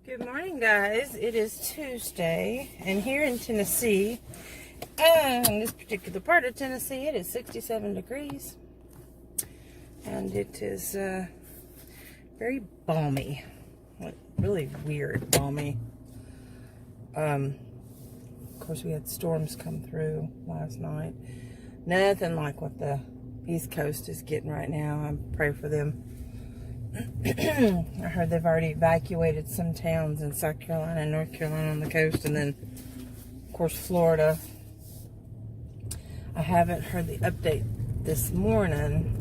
Good morning, guys. It is Tuesday, and here in Tennessee, in this particular part of Tennessee, it is 67 degrees, and it is very balmy, like really weird balmy. Of course, we had storms come through last night. Nothing like what the East Coast is getting right now. I pray for them. I heard they've already evacuated some towns in South Carolina and North Carolina on the coast, and then, of course, Florida. I haven't heard the update this morning.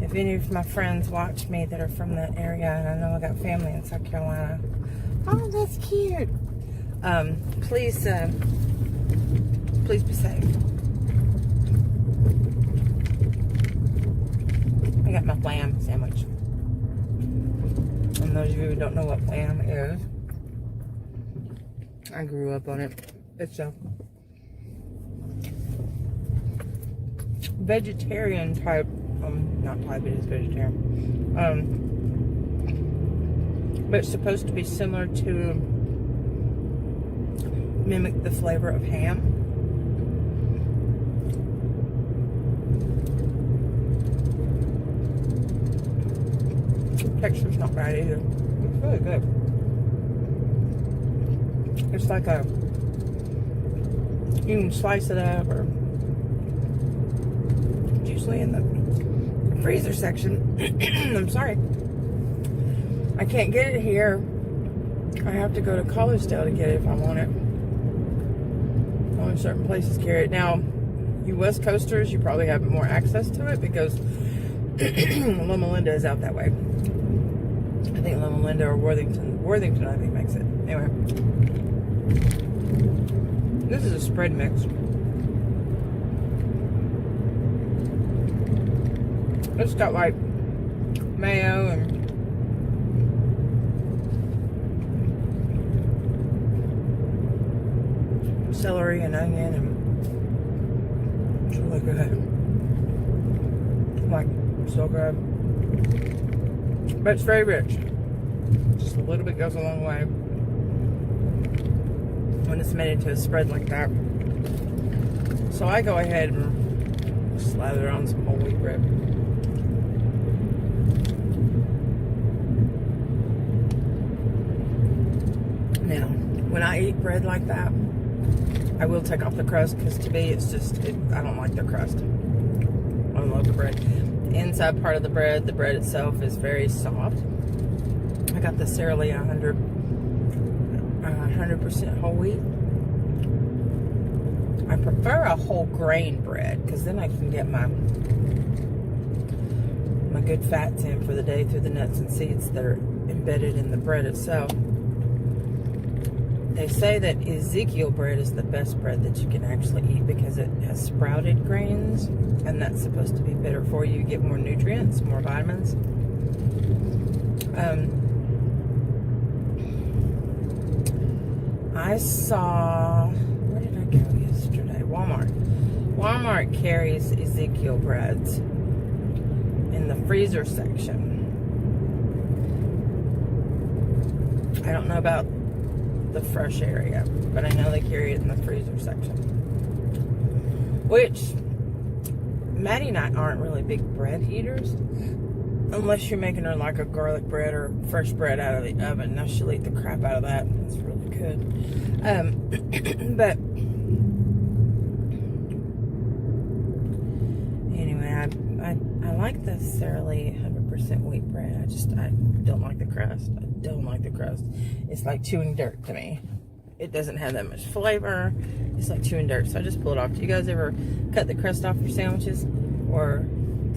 If any of my friends watch me that are from that area, and I know I got family in South Carolina. Oh, that's cute. Please be safe. I got my lamb sandwich. And those of you who don't know what lamb is, I grew up on it. It's a vegetarian type, not type, it is vegetarian. But it's supposed to be similar to mimic the flavor of ham. Texture's not bad either. It's really good. It's like you can slice it up, or it's usually in the freezer section. I'm sorry. I can't get it here. I have to go to Collegedale to get it if I want it. Only certain places carry it. Now, you West Coasters, you probably have more access to it because Loma Linda is out that way. I think Loma Linda or Worthington, I think, makes it. Anyway, this is a spread mix. It's got like mayo and celery and onion, and it's really good. Like, so good. But it's very rich. Just a little bit goes a long way when it's made into a spread like that. So I go ahead and slather on some whole wheat bread. Now, when I eat bread like that, I will take off the crust, because to me it's just, I don't like the crust. I love the bread. The inside part of the bread itself is very soft. I got the Sara Lee 100% whole wheat. I prefer a whole grain bread, because then I can get my good fats in for the day through the nuts and seeds that are embedded in the bread itself. They say that Ezekiel bread is the best bread that you can actually eat, because it has sprouted grains, and that's supposed to be better for you. You get more nutrients, more vitamins. I saw, where did I go yesterday? Walmart. Walmart carries Ezekiel breads in the freezer section. I don't know about the fresh area, but I know they carry it in the freezer section. Which, Maddie and I aren't really big bread eaters, unless you're making her like a garlic bread or fresh bread out of the oven. Now she'll eat the crap out of that. It's really good. But anyway, I like the Sara Lee 100% wheat bread. I don't like the crust. I don't like the crust. It's like chewing dirt to me. It doesn't have that much flavor. It's like chewing dirt. So I just pull it off. Do you guys ever cut the crust off your sandwiches, or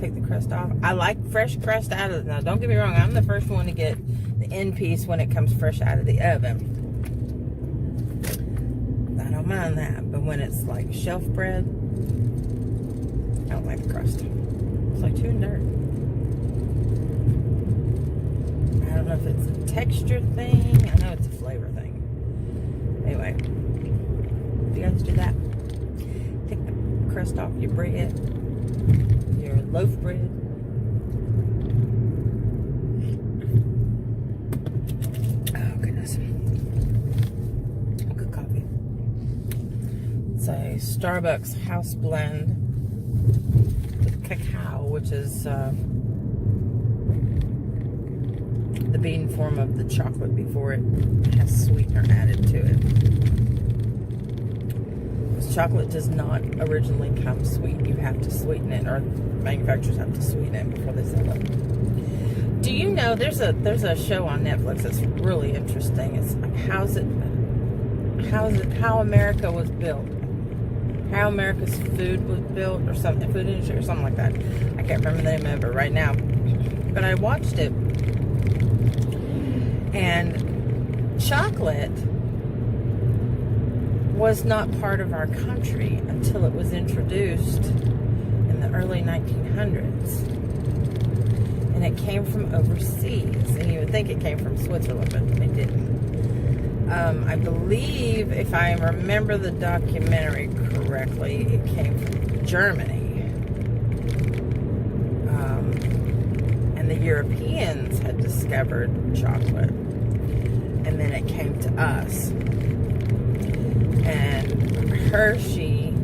take the crust off? I like fresh crust out of it. Now, don't get me wrong. I'm the first one to get the end piece when it comes fresh out of the oven. I don't mind that. But when it's like shelf bread, I don't like the crust. It's like chewing dirt. I don't know if it's a texture thing. I know it's a flavor thing. Anyway, if you guys do that, take the crust off your bread, your loaf bread. Oh, goodness. Starbucks house blend with cacao, which is the bean form of the chocolate before it has sweetener added to it. This chocolate does not originally come sweet. You have to sweeten it, or manufacturers have to sweeten it before they sell it. Do you know there's a show on Netflix that's really interesting? It's how America was built, how America's food was built, or something, food industry or something like that. I can't remember the name of it right now, but I watched it, and chocolate was not part of our country until it was introduced in the early 1900s. And it came from overseas. And you would think it came from Switzerland, but it didn't. I believe, if I remember the documentary correctly, it came from Germany. And the Europeans had discovered chocolate. And then it came to us. And Hershey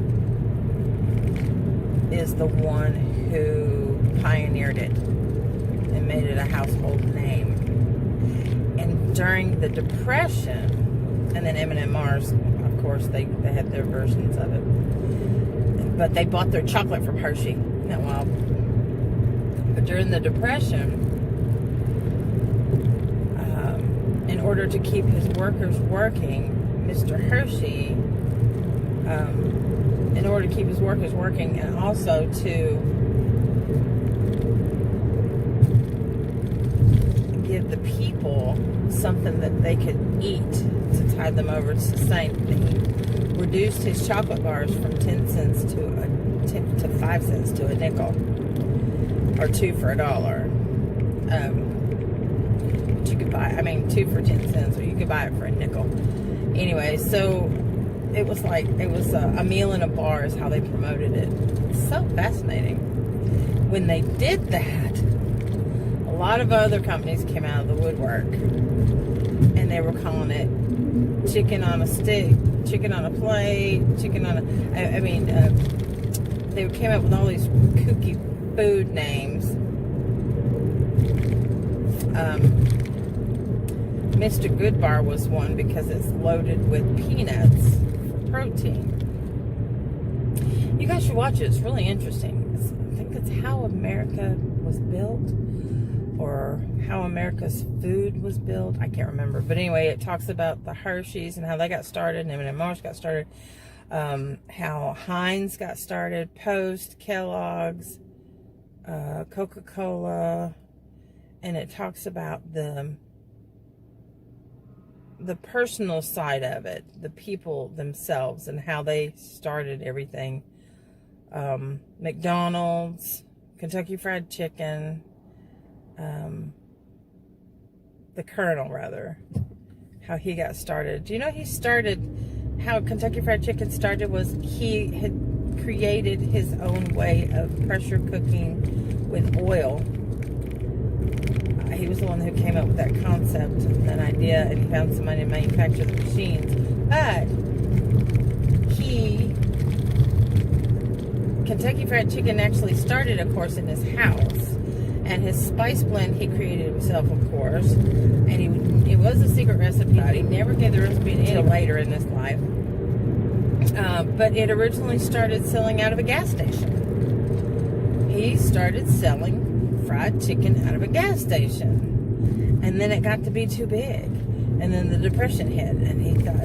is the one who pioneered it and made it a household name. And during the Depression, and then M&M Mars, of course, they had their versions of it, but they bought their chocolate from Hershey. Isn't that wild? But during the Depression, in order to keep his workers working, Mr. Hershey, in order to keep his workers working, and also to give the people something that they could eat to tide them over to sustain, he reduced his chocolate bars from 10 cents to 5 cents to a nickel, or 2 for $1. But you could buy, 2 for 10 cents, or you could buy it for a nickel. Anyway, so it was a meal in a bar is how they promoted it. It's so fascinating. When they did that, a lot of other companies came out of the woodwork, and they were calling it chicken on a stick, chicken on a plate, chicken on a, they came up with all these kooky food names. Mr. Goodbar was one because it's loaded with peanuts for protein. You guys should watch it. It's really interesting. I think it's how America was built, or how America's food was built. I can't remember. But anyway, it talks about the Hershey's and how they got started, and M&M Mars got started, how Heinz got started, Post, Kellogg's, Coca-Cola, and it talks about the personal side of it, the people themselves, and how they started everything. McDonald's, Kentucky Fried Chicken, the Colonel, rather, how he got started. Do you know how Kentucky Fried Chicken started was he had created his own way of pressure cooking with oil. He was the one who came up with that concept and that idea, and he found somebody to manufacture the machines. But Kentucky Fried Chicken actually started, of course, in his house. And his spice blend he created himself, of course. And it was a secret recipe. He never gave the recipe until later in his life. But it originally started selling out of a gas station. He started selling fried chicken out of a gas station, and then it got to be too big, and then the Depression hit, and he thought,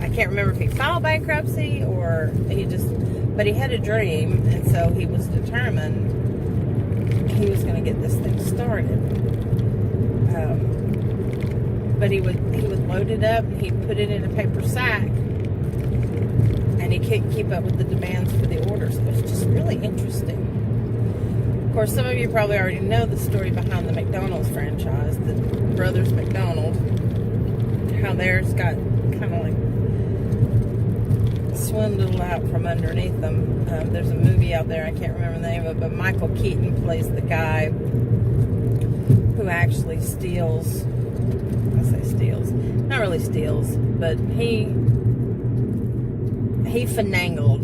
I can't remember if he filed bankruptcy or but he had a dream, and so he was determined he was going to get this thing started. But he would load it up, and he'd put it in a paper sack, and he couldn't keep up with the demands for the orders. It was just really interesting. Of course, some of you probably already know the story behind the McDonald's franchise, the Brothers McDonald, how theirs got kind of like swindled out from underneath them. There's a movie out there, I can't remember the name of it, but Michael Keaton plays the guy who actually steals, not really steals, but he he finagled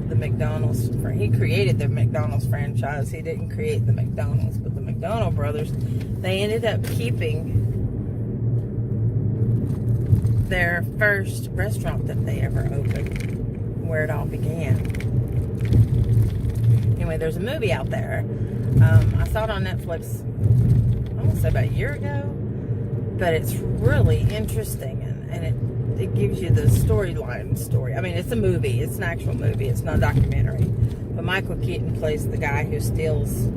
the McDonald's. He created the McDonald's franchise. He didn't create the McDonald's, but the McDonald brothers, they ended up keeping their first restaurant that they ever opened, where it all began. Anyway, there's a movie out there. I saw it on Netflix, I want to say about a year ago, but it's really interesting, and it gives you the story. I mean, it's a movie. It's an actual movie. It's not a documentary. But Michael Keaton plays the guy who steals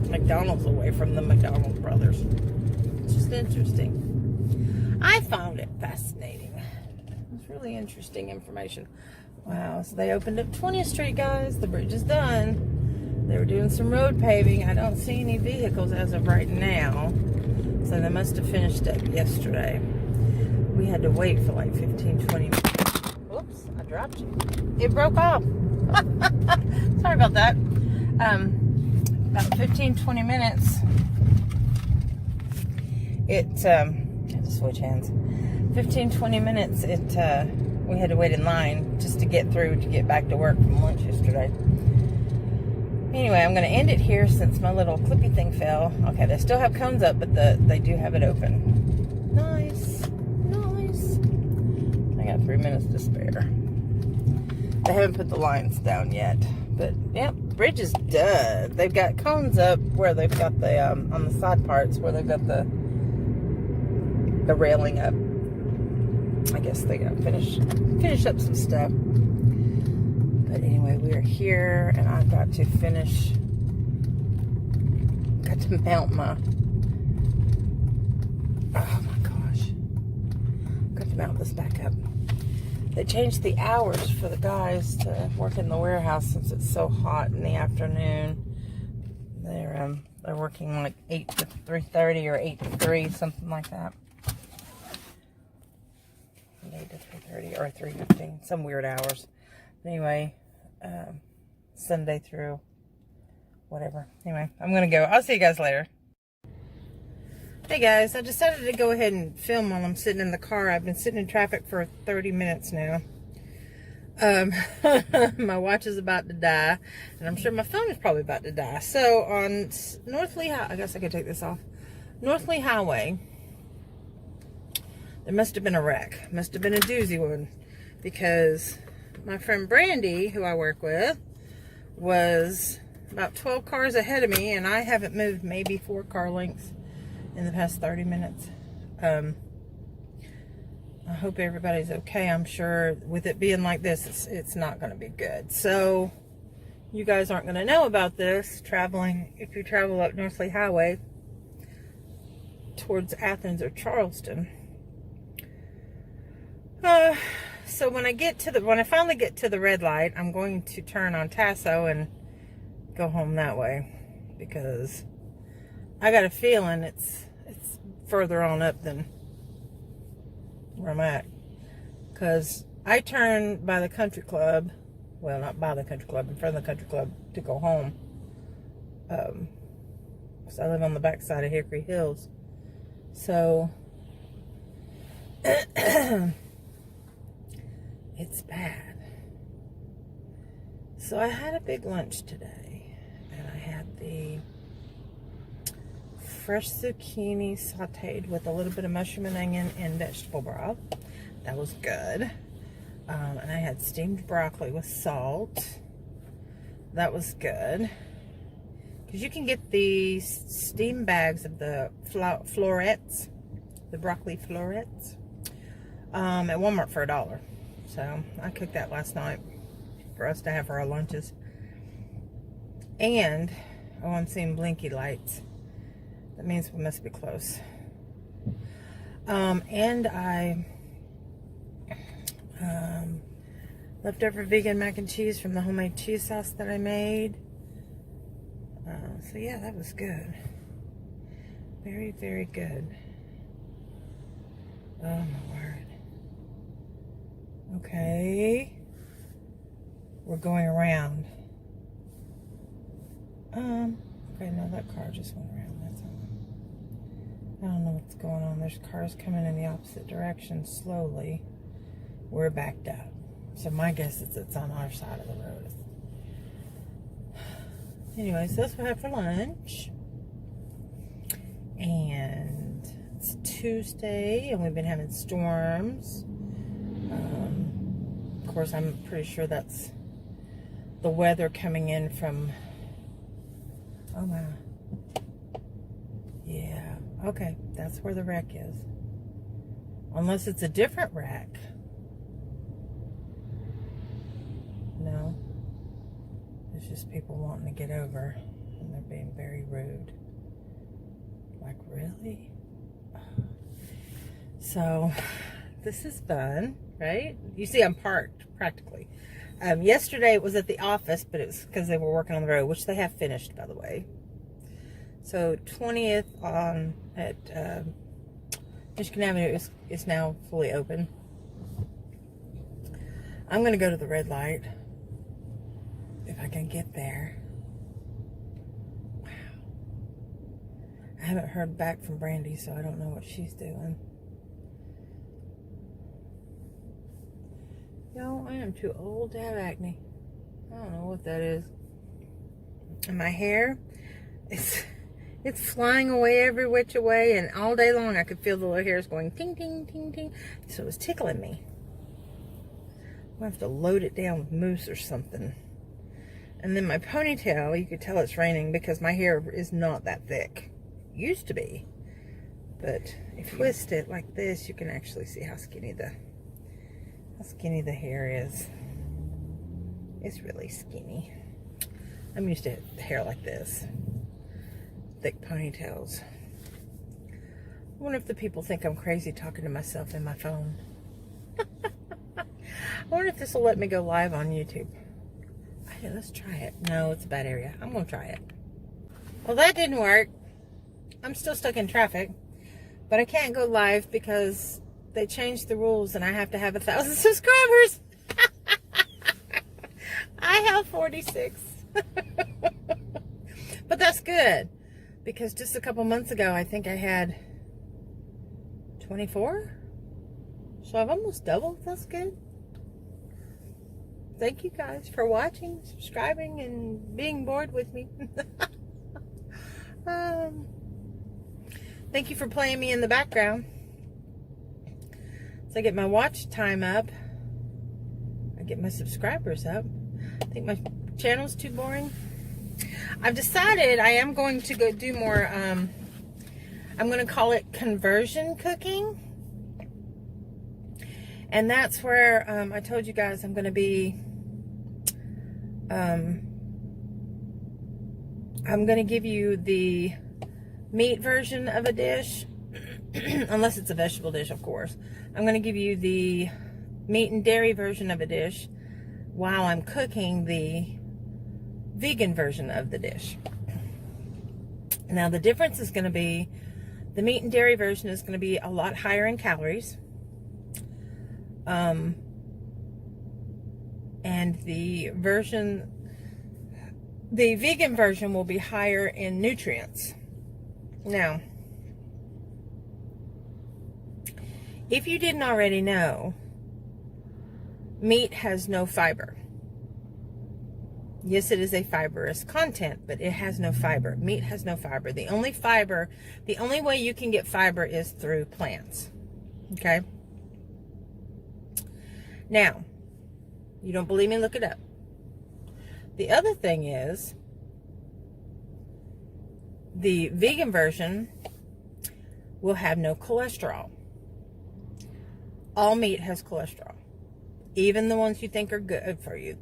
McDonald's away from the McDonald brothers. It's just interesting. I found it fascinating. It's really interesting information. Wow, so they opened up 20th Street, guys. The bridge is done. They were doing some road paving. I don't see any vehicles as of right now. So they must have finished up yesterday. We had to wait for like 15, 20 minutes. Whoops, I dropped you. It broke off. Sorry about that. About 15, 20 minutes. I had to switch hands. 15, 20 minutes, we had to wait in line just to get through to get back to work from lunch yesterday. Anyway, I'm going to end it here since my little clippy thing fell. Okay, they still have cones up, but they do have it open. Nice. Nice. I got 3 minutes to spare. They haven't put the lines down yet. But, yep, bridge is done. They've got cones up where they've got the, on the side parts, where they've got the railing up. I guess they got to finish up some stuff. But anyway, we are here, and I've got to mount my, oh my gosh, got to mount this back up. They changed the hours for the guys to work in the warehouse since it's so hot in the afternoon. They're working like 8 to 3:30 or 8 to 3, something like that. 8 to 3:30 or 3:15, some weird hours. Anyway, Sunday through whatever. Anyway, I'm gonna go. I'll see you guys later. Hey guys, I decided to go ahead and film while I'm sitting in the car. I've been sitting in traffic for 30 minutes now. My watch is about to die, and I'm sure my phone is probably about to die. So on North Lee, I guess I could take this off. North Lee Highway, there must have been a wreck. Must have been a doozy one, because my friend Brandy, who I work with, was about 12 cars ahead of me, and I haven't moved maybe 4 car lengths in the past 30 minutes. I hope everybody's okay. I'm sure with it being like this, it's not going to be good. So you guys aren't going to know about this traveling, if you travel up North Lee Highway towards Athens or Charleston. So when I finally get to the red light, I'm going to turn on Tasso and go home that way, because I got a feeling it's further on up than where I'm at. Because I turned by the country club, well, not by the country club, in front of the country club to go home. Because I live on the backside of Hickory Hills. So it's bad. So I had a big lunch today, and I had the fresh zucchini sauteed with a little bit of mushroom and onion and vegetable broth. That was good. And I had steamed broccoli with salt. That was good. Because you can get these steam bags of the florets, the broccoli florets, at Walmart for $1. So I cooked that last night for us to have for our lunches. And, oh, I'm seeing blinky lights. That means we must be close. And I leftover vegan mac and cheese from the homemade cheese sauce that I made. So yeah, that was good. Very, very good. Oh my word. Okay. We're going around. Okay, no, that car just went around. That's all. I don't know what's going on. There's cars coming in the opposite direction slowly. We're backed up. So my guess is it's on our side of the road. Anyways, that's what I have for lunch. And it's Tuesday, and we've been having storms. Of course, I'm pretty sure that's the weather coming in from... Oh my. Yeah. Okay, that's where the wreck is. Unless it's a different wreck. No. It's just people wanting to get over, and they're being very rude. Like, really? So, this is fun, right? You see, I'm parked, practically. Yesterday, it was at the office, but it was because they were working on the road, which they have finished, by the way. So, 20th at Michigan Avenue is now fully open. I'm going to go to the red light, if I can get there. Wow. I haven't heard back from Brandy, so I don't know what she's doing. No, I am too old to have acne. I don't know what that is. And my hair, it's flying away every which way, and all day long I could feel the little hairs going ting, ting, ting, ting. So it was tickling me. I'm going to have to load it down with mousse or something. And then my ponytail, you could tell it's raining because my hair is not that thick. It used to be. But if you twist it like this, you can actually see how skinny the hair is. It's really skinny. I'm used to hair like this. Thick ponytails. I wonder if the people think I'm crazy talking to myself in my phone. I wonder if this will let me go live on YouTube. Okay, let's try it. No, it's a bad area. I'm going to try it. Well, that didn't work. I'm still stuck in traffic. But I can't go live because they changed the rules and I have to have 1,000 subscribers. I have 46. But that's good. Because just a couple months ago, I think I had 24. So I've almost doubled. That's good. Thank you guys for watching, subscribing, and being bored with me. Thank you for playing me in the background. So I get my watch time up. I get my subscribers up. I think my channel's too boring. I've decided I am going to go do more, I'm going to call it conversion cooking. And that's where I told you guys I'm going to be, I'm going to give you the meat version of a dish, unless it's a vegetable dish, of course. I'm going to give you the meat and dairy version of a dish while I'm cooking the vegan version of the dish. Now, the difference is going to be the meat and dairy version is going to be a lot higher in calories. And the vegan version will be higher in nutrients. Now, if you didn't already know, meat has no fiber. Yes, it is a fibrous content, but it has no fiber. Meat has no fiber. The only way you can get fiber is through plants. Okay? Now, you don't believe me? Look it up. The other thing is, the vegan version will have no cholesterol. All meat has cholesterol. Even the ones you think are good for you.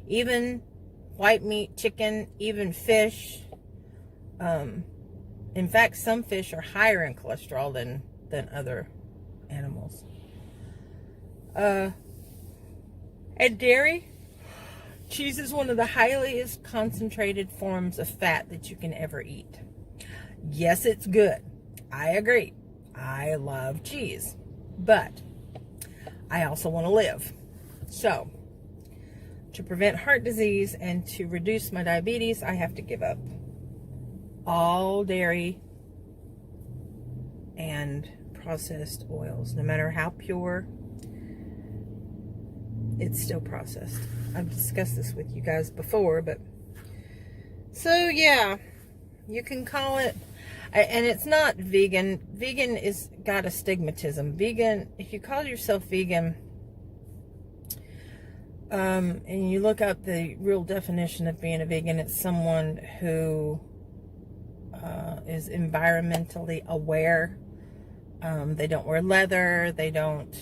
Even white meat, chicken, even fish. In fact, some fish are higher in cholesterol than other animals. And dairy, cheese is one of the highest concentrated forms of fat that you can ever eat. Yes, it's good. I agree. I love cheese. But I also want to live. So, to prevent heart disease and to reduce my diabetes, I have to give up all dairy and processed oils. No matter how pure, it's still processed. I've discussed this with you guys before, but so yeah, you can call it, and it's not vegan. Vegan is got a stigmatism. Vegan, if you call yourself vegan, and you look up the real definition of being a vegan, it's someone who is environmentally aware. They don't wear leather. They don't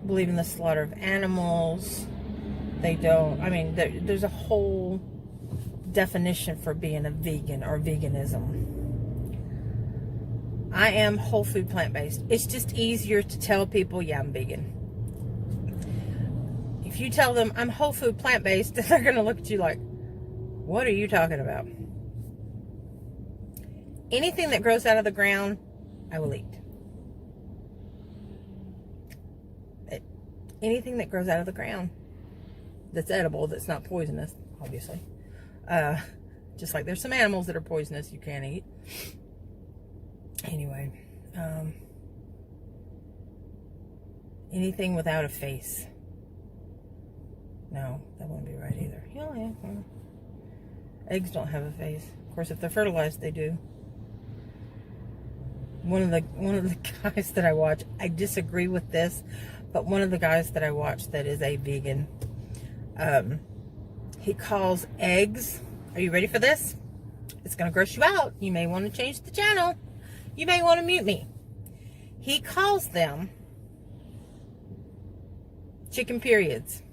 believe in the slaughter of animals. They don't, I mean, there's a whole definition for being a vegan or veganism. I am whole food plant-based. It's just easier to tell people, yeah, I'm vegan. If you tell them I'm whole food plant-based, they're going to look at you like, what are you talking about? Anything that grows out of the ground, I will eat. Anything that grows out of the ground that's edible, that's not poisonous, obviously. Just like there's some animals that are poisonous you can't eat. Anyway, anything without a face. No, that wouldn't be right either. Yeah. Eggs don't have a face. Of course, if they're fertilized, they do. One of the guys that I watch, I disagree with this, but one of the guys that I watch that is a vegan, he calls eggs, are you ready for this? It's going to gross you out. You may want to change the channel. You may want to mute me. He calls them chicken periods.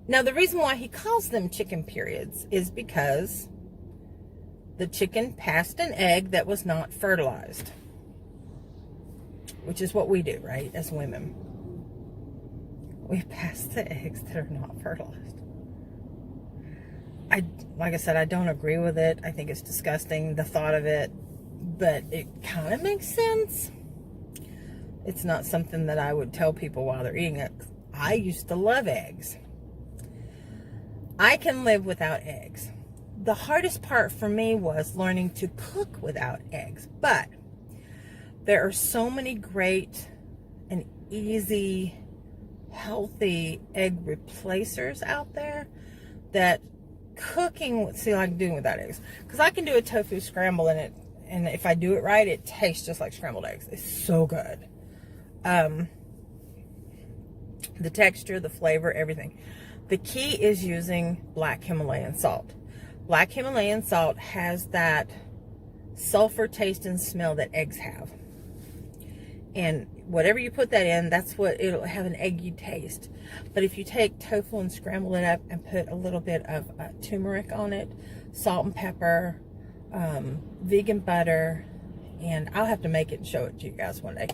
Now the reason why he calls them chicken periods is because the chicken passed an egg that was not fertilized. Which is what we do, right, as women. We pass the eggs that are not fertilized. Like I said, I don't agree with it. I think it's disgusting, the thought of it. But it kind of makes sense. It's not something that I would tell people while they're eating it. I used to love eggs. I can live without eggs. The hardest part for me was learning to cook without eggs. But there are so many great and easy, healthy egg replacers out there that cooking, see, like doing without eggs. Because I can do a tofu scramble in it, and if I do it right, it tastes just like scrambled eggs. It's so good. The texture, the flavor, everything. The key is using black Himalayan salt. Black Himalayan salt has that sulfur taste and smell that eggs have. And whatever you put that in, that's what it'll have, an eggy taste. But if you take tofu and scramble it up and put a little bit of turmeric on it, salt and pepper, vegan butter, and I'll have to make it and show it to you guys one day.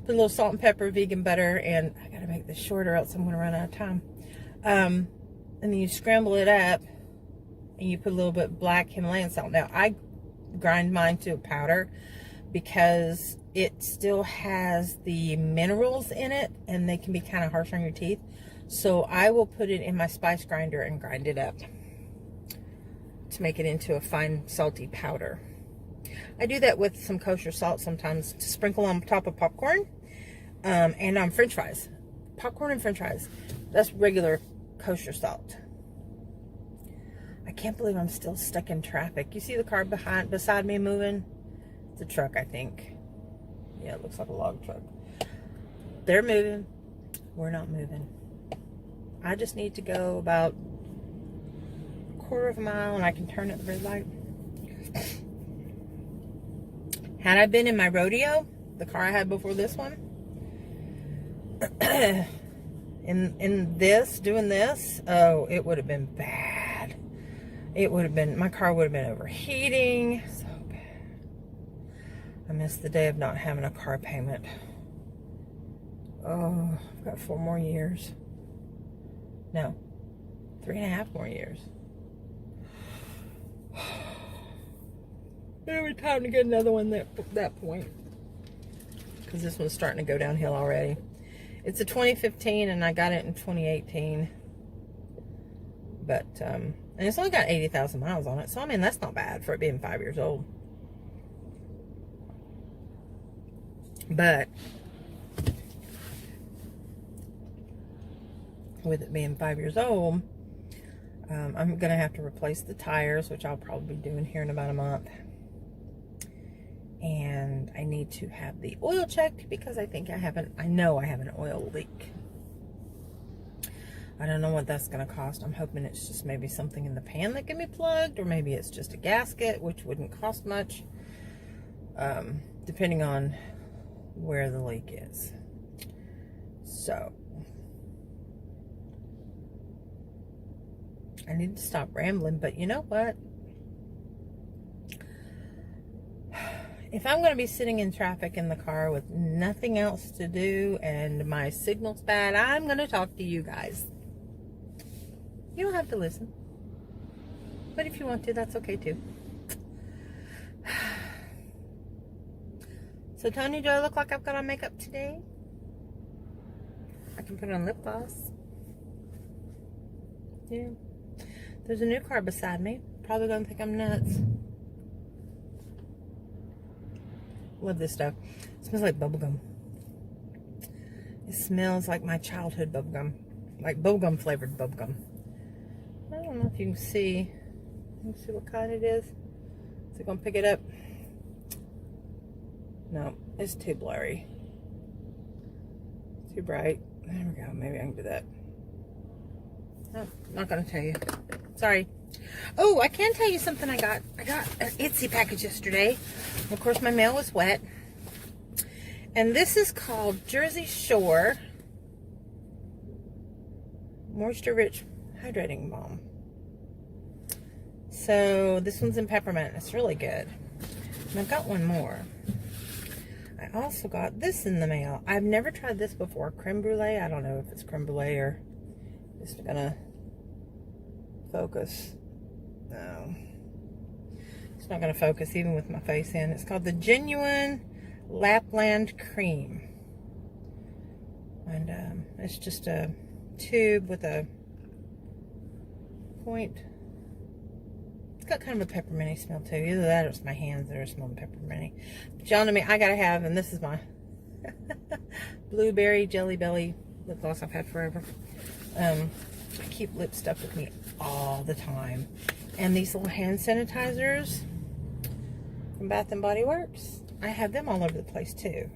Put a little salt and pepper, vegan butter, and I gotta make this shorter else I'm gonna run out of time. And then you scramble it up and you put a little bit of black Himalayan salt. Now I grind mine to a powder because it still has the minerals in it and they can be kind of harsh on your teeth. So I will put it in my spice grinder and grind it up to make it into a fine salty powder. I do that with some kosher salt sometimes to sprinkle on top of popcorn and on french fries. Popcorn and french fries. That's regular kosher salt. I can't believe I'm still stuck in traffic. You see the car beside me moving? It's a truck, I think. Yeah, it looks like a log truck. They're moving. We're not moving. I just need to go about a quarter of a mile and I can turn at the red light. Had I been in my rodeo, the car I had before this one, in this, doing this, oh, it would have been bad. It would have been, my car would have been overheating. So bad. I missed the day of not having a car payment. Oh, I've got 4 more years. No, 3.5 more years. It'll be time to get another one at that point. Because this one's starting to go downhill already. It's a 2015 and I got it in 2018. But, and it's only got 80,000 miles on it. So, I mean, that's not bad for it being 5 years old. But with it being 5 years old, I'm going to have to replace the tires, which I'll probably be doing here in about a month. And I need to have the oil checked because I know I have an oil leak. I don't know what that's going to cost. I'm hoping it's just maybe something in the pan that can be plugged, or maybe it's just a gasket, which wouldn't cost much, depending on where the leak is. So, I need to stop rambling, but you know what? If I'm going to be sitting in traffic in the car with nothing else to do and my signal's bad, I'm going to talk to you guys. You don't have to listen. But if you want to, that's okay too. So, Tony, do I look like I've got on makeup today? I can put on lip gloss. Yeah. There's a new car beside me. Probably going to think I'm nuts. Love this stuff. It smells like bubblegum. It smells like my childhood bubblegum. Like bubblegum flavored bubblegum. I don't know if you can see. Let me see what kind it is. Is it going to pick it up? No, it's too blurry. Too bright. There we go. Maybe I can do that. No, not going to tell you. Sorry. Oh, I can tell you something I got. I got an Etsy package yesterday. Of course, my mail was wet. And this is called Jersey Shore Moisture Rich Hydrating Balm. So, this one's in peppermint. It's really good. And I've got one more. I also got this in the mail. I've never tried this before. Creme brulee. I don't know if it's creme brulee or just gonna focus. No. It's not gonna focus even with my face in. It's called the Genuine Lapland Cream. And it's just a tube with a point. It's got kind of a pepperminty smell too. Either that or it's my hands that are smelling pepperminty. But y'all know me, I gotta have, and this is my blueberry jelly belly lip gloss I've had forever. I keep lip stuff with me all the time. And these little hand sanitizers from Bath and Body Works, I have them all over the place too.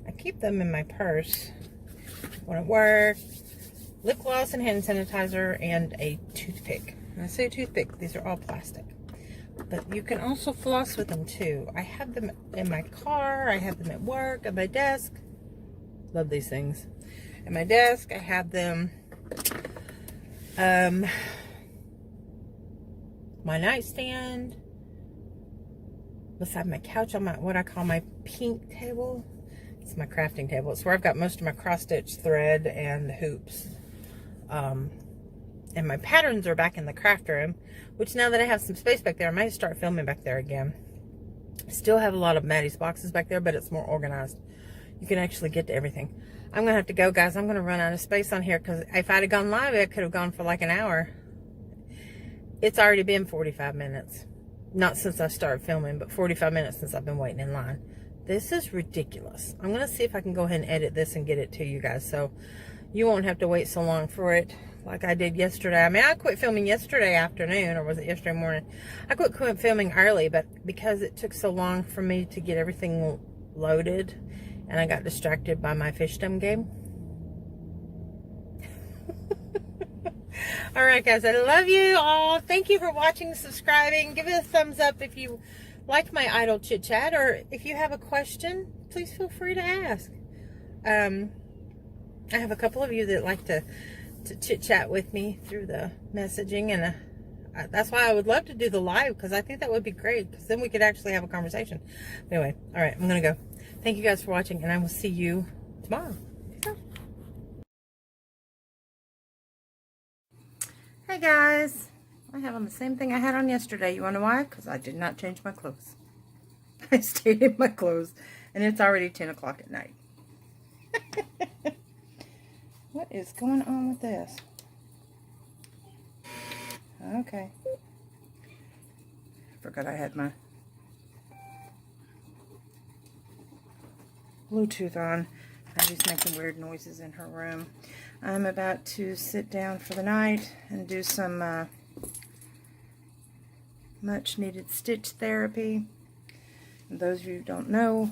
I keep them in my purse when at work. Lip gloss and hand sanitizer and a toothpick. And I say toothpick, these are all plastic. But you can also floss with them too. I have them in my car, I have them at work, at my desk. Love these things. At my desk, I have them my nightstand, beside my couch on my what I call my pink table. It's my crafting table. It's where I've got most of my cross-stitch thread and hoops. And my patterns are back in the craft room, which now that I have some space back there, I might start filming back there again. I still have a lot of Maddie's boxes back there, but it's more organized. You can actually get to everything. I'm going to have to go, guys. I'm going to run out of space on here because if I'd have gone live, I could have gone for like an hour. It's already been 45 minutes. Not since I started filming, but 45 minutes since I've been waiting in line. This is ridiculous. I'm going to see if I can go ahead and edit this and get it to you guys so you won't have to wait so long for it like I did yesterday. I mean, I quit filming yesterday afternoon, or was it yesterday morning? I quit filming early, but because it took so long for me to get everything loaded and I got distracted by my fishdom game. Alright guys, I love you all. Thank you for watching, subscribing. Give it a thumbs up if you like my idle chit chat, or if you have a question, please feel free to ask. I have a couple of you that like to chit chat with me through the messaging, and that's why I would love to do the live, because I think that would be great, because then we could actually have a conversation. Anyway, alright, I'm gonna go. Thank you guys for watching, and I will see you tomorrow. Hey guys, I have on the same thing I had on yesterday. You wanna know why? Because I did not change my clothes. I stayed in my clothes, and it's already 10 o'clock at night. What is going on with this? Okay. Forgot I had my Bluetooth on. Abby's making weird noises in her room. I'm about to sit down for the night and do some much needed stitch therapy. And those of you who don't know,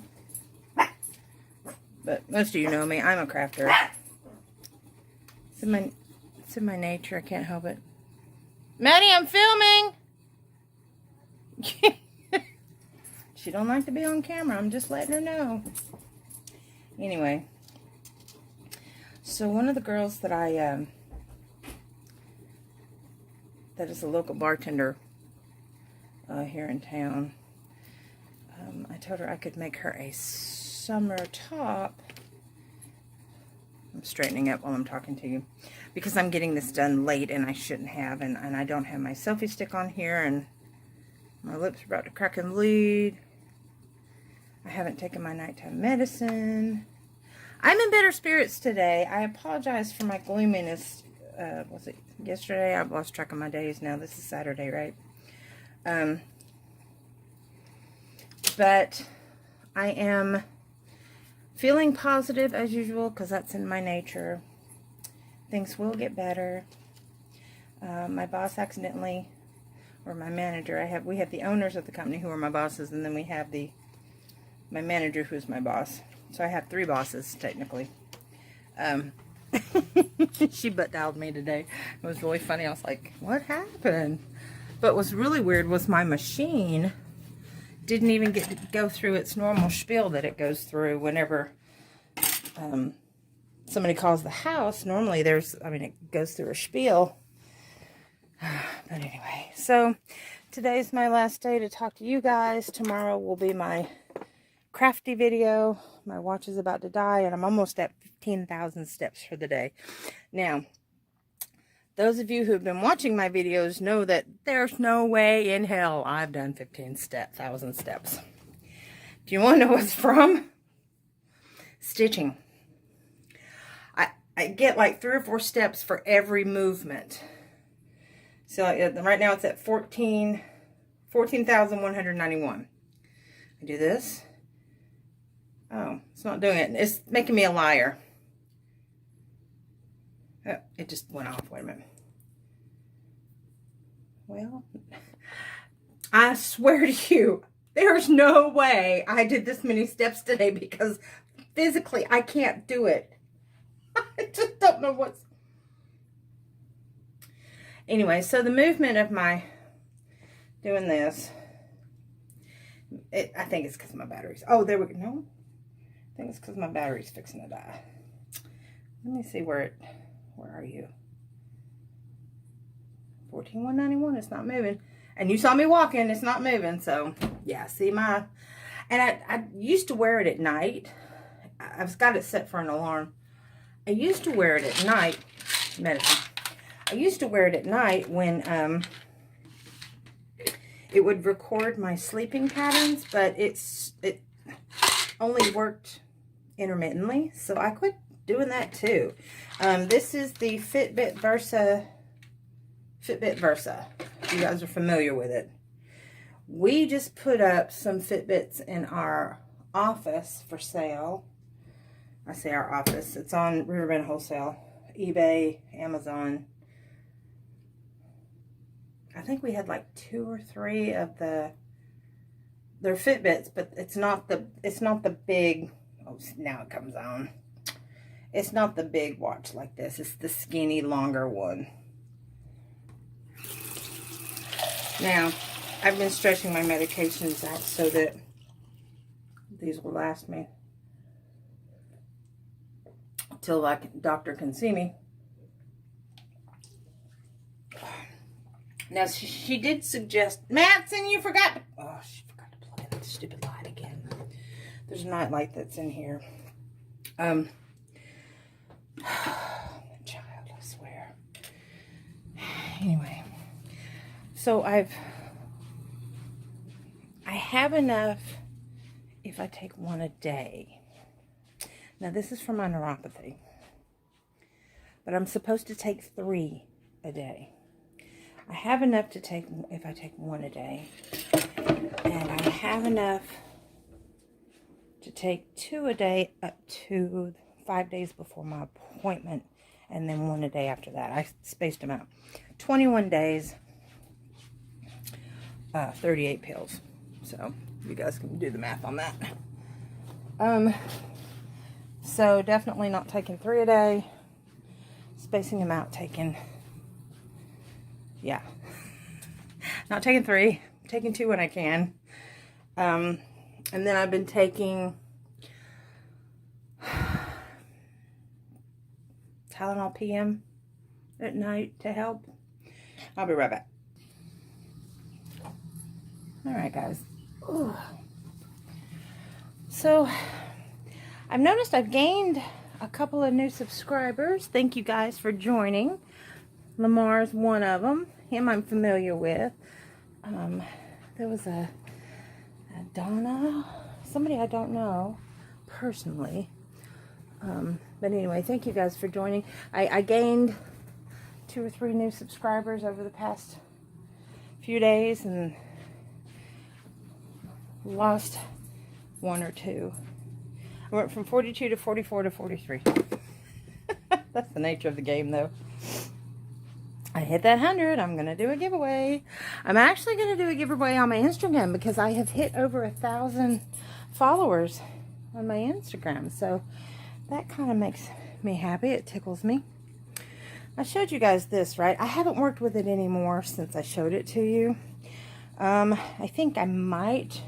but most of you know me, I'm a crafter. It's in my nature, I can't help it. Maddie, I'm filming! She don't like to be on camera, I'm just letting her know. Anyway, so one of the girls that that is a local bartender here in town, I told her I could make her a summer top. I'm straightening up while I'm talking to you because I'm getting this done late and I shouldn't have, and I don't have my selfie stick on here, and my lips are about to crack and bleed. I haven't taken my nighttime medicine. I'm in better spirits today. I apologize for my gloominess. Was it yesterday? I've lost track of my days now. This is Saturday, right? But I am feeling positive as usual because that's in my nature. Things will get better. My boss accidentally, or my manager, we have the owners of the company who are my bosses, and then we have my manager who's my boss. So I have 3 bosses technically. She butt dialed me today. It was really funny. I was like, what happened? But what's really weird was my machine didn't even get to go through its normal spiel that it goes through whenever somebody calls the house. Normally it goes through a spiel. But anyway, so today's my last day to talk to you guys. Tomorrow will be my crafty video. My watch is about to die and I'm almost at 15,000 steps for the day. Now, those of you who have been watching my videos know that there's no way in hell I've done 15,000 steps. Do you want to know what's from? Stitching. I get like 3 or 4 steps for every movement. So right now it's at 14,191. I do this. Oh, it's not doing it. It's making me a liar. Oh, it just went off. Wait a minute. Well, I swear to you, there's no way I did this many steps today because physically I can't do it. I just don't know what's... Anyway, so the movement of my doing this, I think it's because my batteries... Oh, there we go. No. I think it's because my battery's fixing to die. Let me see where are you? 14,191. It's not moving. And you saw me walking. It's not moving. So, yeah. See my... And I used to wear it at night. I've got it set for an alarm. I used to wear it at night. Medicine. I used to wear it at night when it would record my sleeping patterns, but it only worked intermittently, so I quit doing that too. This is the Fitbit Versa. You guys are familiar with it. We just put up some Fitbits in our office for sale. I say our office. It's on Riverbend Wholesale, eBay, Amazon. I think we had like 2 or 3 of they're Fitbits, but it's not the big... Oh, now it comes on. It's not the big watch like this. It's the skinny, longer one. Now, I've been stretching my medications out so that these will last me till like doctor can see me. Now, she did suggest... Madsen, you forgot to... Oh, she forgot to plug in that stupid light again. There's a night light that's in here. Child, I swear. Anyway. So I have enough if I take 1 a day. Now, this is for my neuropathy. But I'm supposed to take 3 a day. I have enough to take, if I take one a day. And I have enough to take 2 a day up to 5 days before my appointment. And then 1 a day after that. I spaced them out. 21 days, 38 pills. So you guys can do the math on that. So definitely not taking 3 a day. Spacing them out, taking, yeah. Not taking 3, taking 2 when I can. And then I've been taking Tylenol PM at night to help. I'll be right back. Alright guys. Ooh. So, I've noticed I've gained a couple of new subscribers. Thank you guys for joining. Lamar's one of them. Him I'm familiar with. There was a Donna, somebody I don't know personally. But anyway, thank you guys for joining. I gained 2 or 3 new subscribers over the past few days and lost 1 or 2. I went from 42 to 44 to 43. That's the nature of the game, though. I hit that 100. I'm going to do a giveaway. I'm actually going to do a giveaway on my Instagram because I have hit over 1,000 followers on my Instagram. So that kind of makes me happy. It tickles me. I showed you guys this, right? I haven't worked with it anymore since I showed it to you. I think I might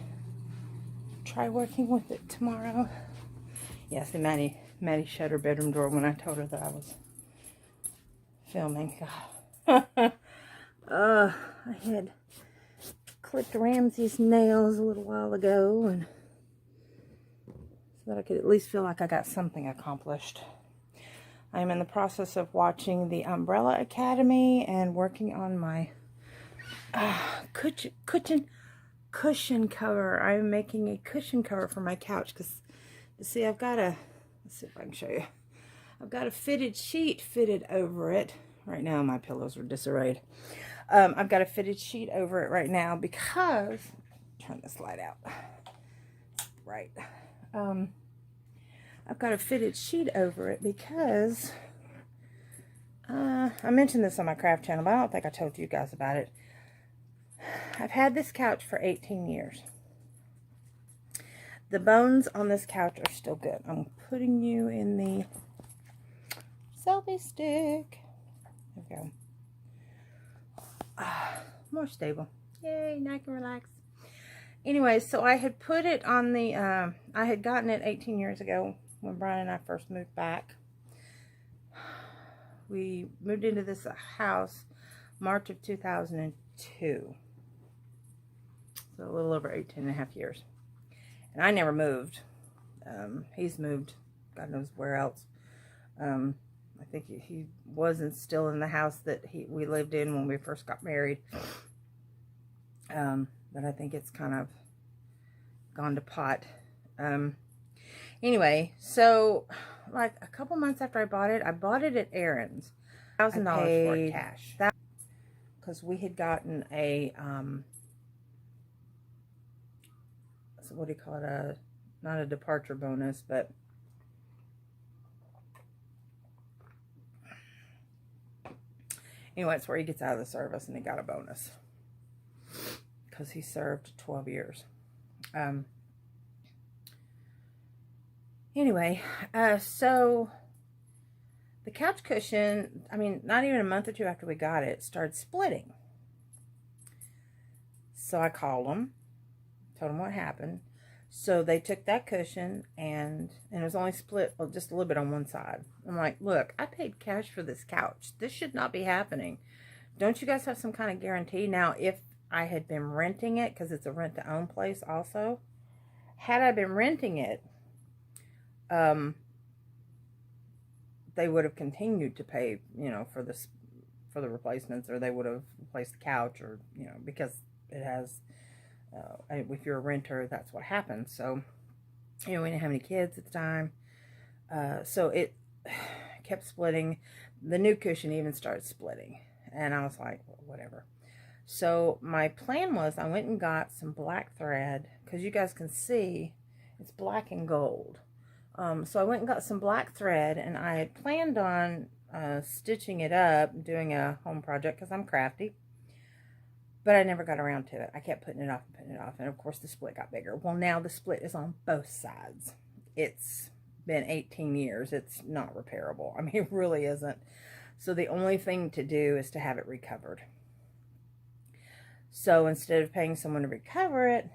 try working with it tomorrow. Yes, and Maddie shut her bedroom door when I told her that I was filming. I had clipped Ramsey's nails a little while ago, and so that I could at least feel like I got something accomplished. I'm in the process of watching the Umbrella Academy and working on my cushion cover. I'm making a cushion cover for my couch because, you see, I've got a, let's see if I can show you. I've got a fitted sheet fitted over it. Right now my pillows are disarrayed. I've got a fitted sheet over it right now because, turn this light out. Right. I've got a fitted sheet over it because I mentioned this on my craft channel, but I don't think I told you guys about it. I've had this couch for 18 years. The bones on this couch are still good. I'm putting you in the selfie stick. There we go. More stable. Yay, now I can relax. Anyway, so I had put it on the, I had gotten it 18 years ago when Brian and I first moved back. We moved into this house March of 2002. So a little over 18 and a half years. And I never moved. He's moved God knows where else. I think he wasn't still in the house that we lived in when we first got married. But I think it's kind of gone to pot. Anyway, so like a couple months after I bought it at Aaron's. $1,000 for it cash. Because we had gotten a, so what do you call it? Not a departure bonus, but anyway, it's where he gets out of the service, and he got a bonus because he served 12 years. Anyway, so the couch cushion, I mean, not even a month or two after we got it, started splitting. So I called them, told them what happened. So they took that cushion, and it was only split just a little bit on one side. I'm like, look, I paid cash for this couch. This should not be happening. Don't you guys have some kind of guarantee? Now, if I had been renting it, because it's a rent-to-own place also, had I been renting it, they would have continued to pay, you know, for the replacements, or they would have replaced the couch, or, you know, because it has, if you're a renter, that's what happens. So, you know, we didn't have any kids at the time, so it kept splitting. The new cushion even started splitting, And I was like, whatever. So my plan was I went and got some black thread, because you guys can see it's black and gold. So I went and got some black thread, and I had planned on stitching it up, doing a home project, because I'm crafty. But I never got around to it. I kept putting it off and putting it off. And of course the split got bigger. Well, now the split is on both sides. It's been 18 years. It's not repairable. I mean, it really isn't. So the only thing to do is to have it recovered. So instead of paying someone to recover it,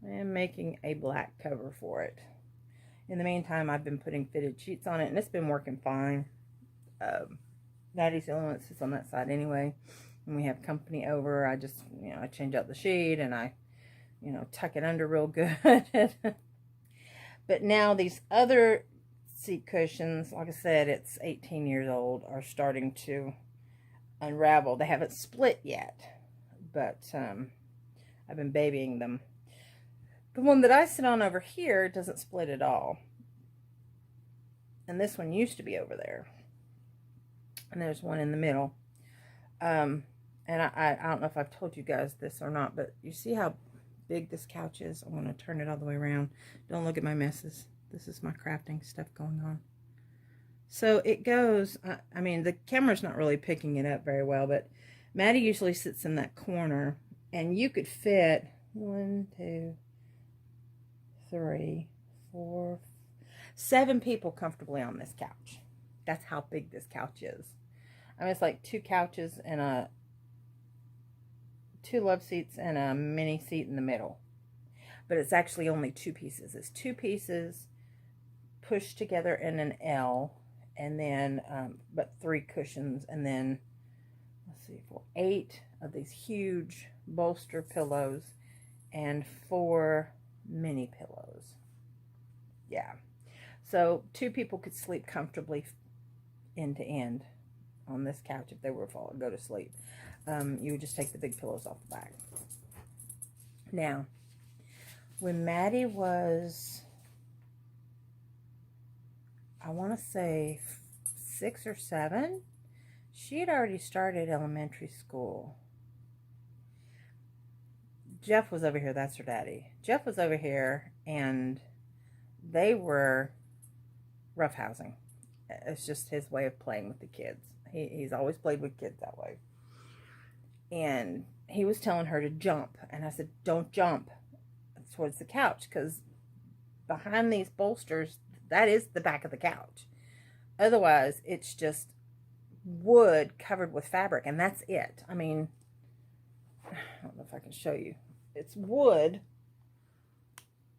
I am making a black cover for it. In the meantime, I've been putting fitted sheets on it, and it's been working fine. Daddy's Elements is on that side anyway. When we have company over, I just, I change out the sheet, and I, tuck it under real good. But now these other seat cushions, like I said, it's 18 years old, are starting to unravel. They haven't split yet, but I've been babying them. The one that I sit on over here doesn't split at all. And this one used to be over there. And there's one in the middle. And I don't know if I've told you guys this or not, but you see how big this couch is? I'm going to turn it all the way around. Don't look at my messes. This is my crafting stuff going on. So it goes, I mean, the camera's not really picking it up very well, but Maddie usually sits in that corner, and you could fit 1, 2, 3, 4, 7 people comfortably on this couch. That's how big this couch is. I mean, it's like 2 couches and 2 love seats and a mini seat in the middle. But it's actually only 2 pieces. It's 2 pieces pushed together in an L, and then, but 3 cushions, and then, let's see, 8 of these huge bolster pillows and 4 mini pillows. Yeah. So 2 people could sleep comfortably end to end on this couch if they were to go to sleep. You would just take the big pillows off the back. Now, when Maddie was, I want to say 6 or 7, she had already started elementary school. Jeff was over here. That's her daddy. Jeff was over here, and they were roughhousing. It's just his way of playing with the kids. He's always played with kids that way. And he was telling her to jump. And I said, don't jump towards the couch, because behind these bolsters, that is the back of the couch. Otherwise, it's just wood covered with fabric, and that's it. I mean, I don't know if I can show you. It's wood.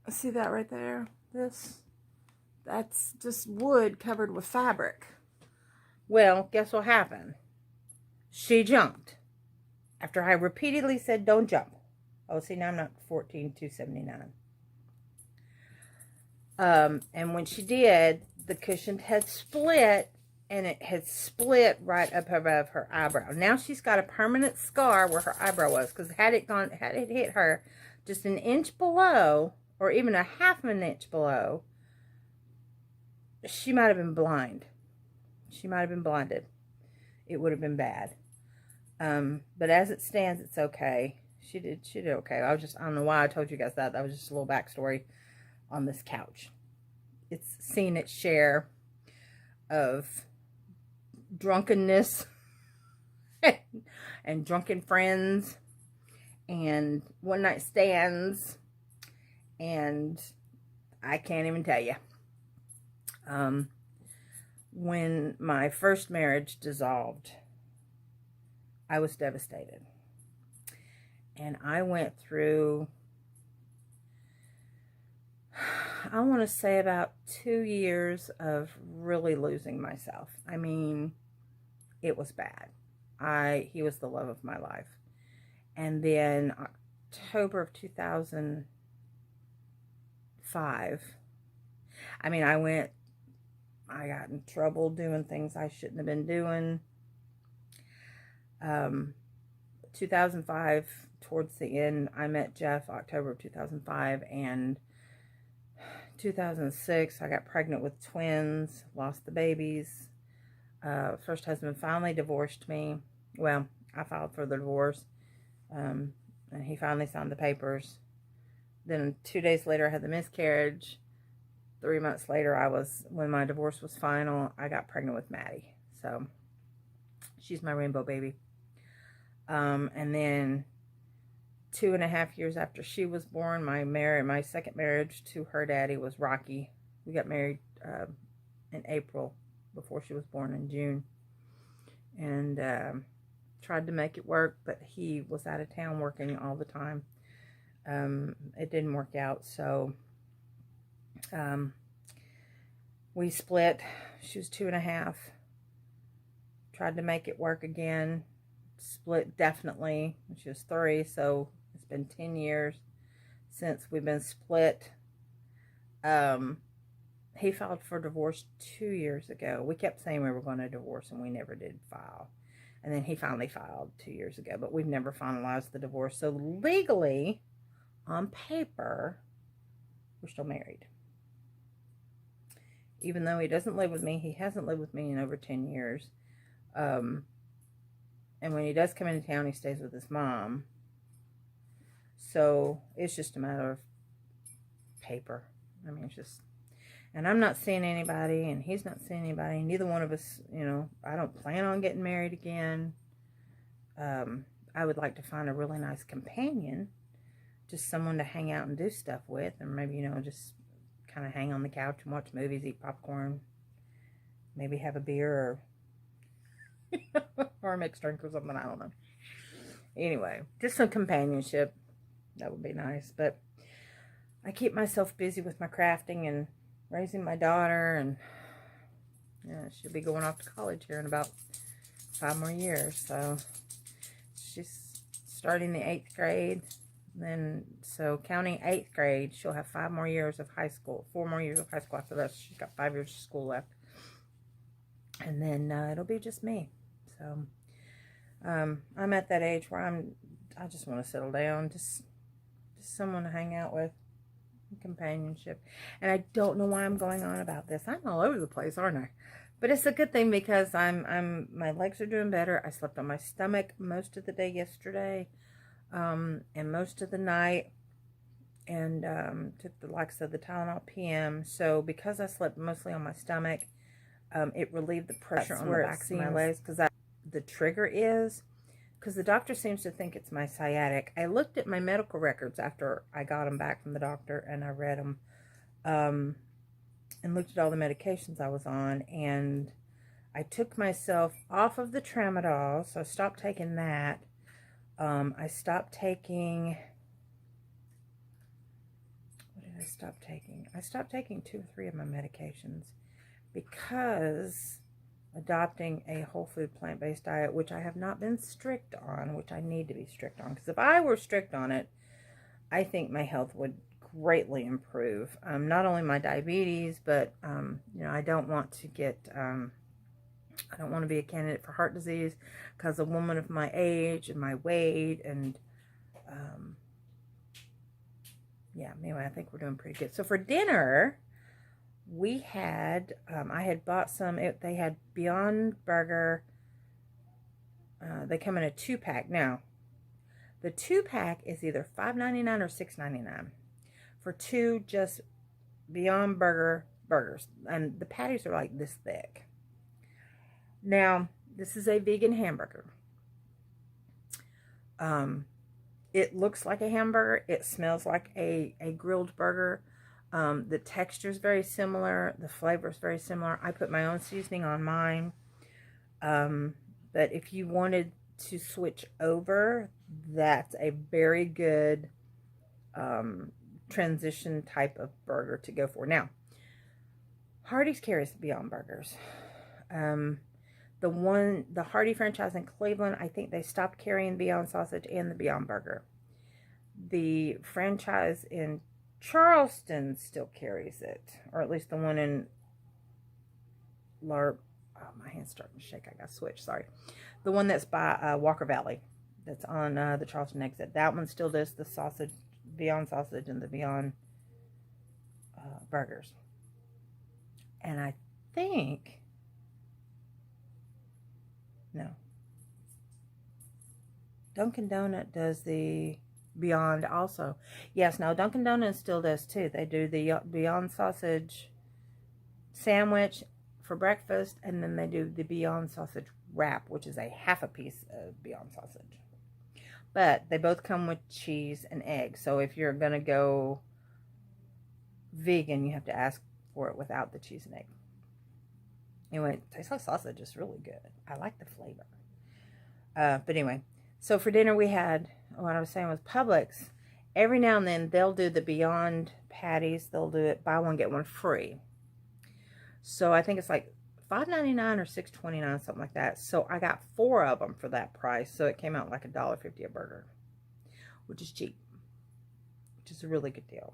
See that right there? That's just wood covered with fabric. Well, guess what happened? She jumped. After I repeatedly said, don't jump. Oh, see, now I'm not 14,279. And when she did, the cushion had split, and it had split right up above her eyebrow. Now she's got a permanent scar where her eyebrow was, because had it hit her just an inch below, or even a half an inch below, she might have been blind. She might have been blinded. It would have been bad. But as it stands, it's okay. She did okay. I don't know why I told you guys that. That was just a little backstory on this couch. It's seen its share of drunkenness and drunken friends and one night stands, and I can't even tell you. When my first marriage dissolved, I was devastated. And I went through, I want to say, about 2 years of really losing myself. I mean, it was bad. He was the love of my life. And then October of 2005, I mean, I got in trouble doing things I shouldn't have been doing. 2005, towards the end, I met Jeff, October of 2005, and 2006, I got pregnant with twins, lost the babies. first husband finally divorced me. Well, I filed for the divorce, and he finally signed the papers. Then 2 days later, I had the miscarriage. 3 months later, when my divorce was final, I got pregnant with Maddie. So, she's my rainbow baby. And then 2.5 years after she was born, my second marriage to her daddy was rocky. We got married in April before she was born in June. And tried to make it work, but he was out of town working all the time. It didn't work out, so we split. She was 2.5. Tried to make it work again. Split definitely. She was 3, so it's been 10 years since we've been split. He filed for divorce 2 years ago. We kept saying we were going to divorce, and we never did file. And then he finally filed 2 years ago, but we've never finalized the divorce. So legally, on paper, we're still married. Even though he doesn't live with me, he hasn't lived with me in over 10 years. And when he does come into town, he stays with his mom. So it's just a matter of paper. I mean, it's just... And I'm not seeing anybody, and he's not seeing anybody. Neither one of us, you know, I don't plan on getting married again. I would like to find a really nice companion. Just someone to hang out and do stuff with. And maybe, you know, just kind of hang on the couch and watch movies, eat popcorn. Maybe have a beer or a mixed drink or something. I don't know. Anyway, just some companionship. That would be nice. But I keep myself busy with my crafting and raising my daughter, and yeah, she'll be going off to college here in about 5 more years. So she's starting the 8th grade. Then, so counting 8th grade, she'll have 5 more years of high school. 4 more years of high school after that. She's got 5 years of school left. And then it'll be just me. So I'm at that age where I just want to settle down. Just someone to hang out with. Companionship. And I don't know why I'm going on about this. I'm all over the place, aren't I? But it's a good thing, because my legs are doing better. I slept on my stomach most of the day yesterday, and most of the night, and took like I said, the Tylenol PM. So because I slept mostly on my stomach, it relieved the pressure on the backs of my legs, because the trigger is. Because the doctor seems to think it's my sciatic. I looked at my medical records after I got them back from the doctor, and I read them, and looked at all the medications I was on, and I took myself off of the tramadol, so I stopped taking that. I stopped taking, what did I stop taking? I stopped taking 2 or 3 of my medications, because adopting a whole food plant-based diet, which I have not been strict on, which I need to be strict on, because if I were strict on it, I think my health would greatly improve. Not only my diabetes, but you know, I don't want to get I don't want to be a candidate for heart disease, because a woman of my age and my weight, and yeah, anyway, I think we're doing pretty good. So for dinner, we had, I had bought some, they had Beyond Burger, they come in a 2-pack. Now, the 2-pack is either $5.99 or $6.99 for 2 just Beyond Burger burgers, and the patties are like this thick. Now, this is a vegan hamburger. It looks like a hamburger, it smells like a grilled burger. The texture is very similar. The flavor is very similar. I put my own seasoning on mine. But if you wanted to switch over, that's a very good transition type of burger to go for. Now, Hardee's carries Beyond Burgers. The Hardy franchise in Cleveland, I think they stopped carrying Beyond Sausage and the Beyond Burger. The franchise in Charleston still carries it, or at least the one in oh, my hand's starting to shake. I got to switch. Sorry. The one that's by Walker Valley, that's on the Charleston exit. That one still does the sausage, Beyond Sausage, and the Beyond Burgers. And I think No. Dunkin' Donut does the Beyond also. Yes, now Dunkin' Donuts still does too. They do the Beyond sausage sandwich for breakfast, and then they do the Beyond sausage wrap, which is a half a piece of Beyond sausage. But they both come with cheese and egg. So if you're going to go vegan, you have to ask for it without the cheese and egg. Anyway, it tastes like sausage. It's really good. I like the flavor. But anyway, so for dinner we had, what I was saying was Publix. Every now and then they'll do the Beyond patties. They'll do it buy one, get one free. So I think it's like $5.99 or $6.29, something like that. So I got 4 of them for that price. So it came out like $1.50 a burger, which is cheap, which is a really good deal.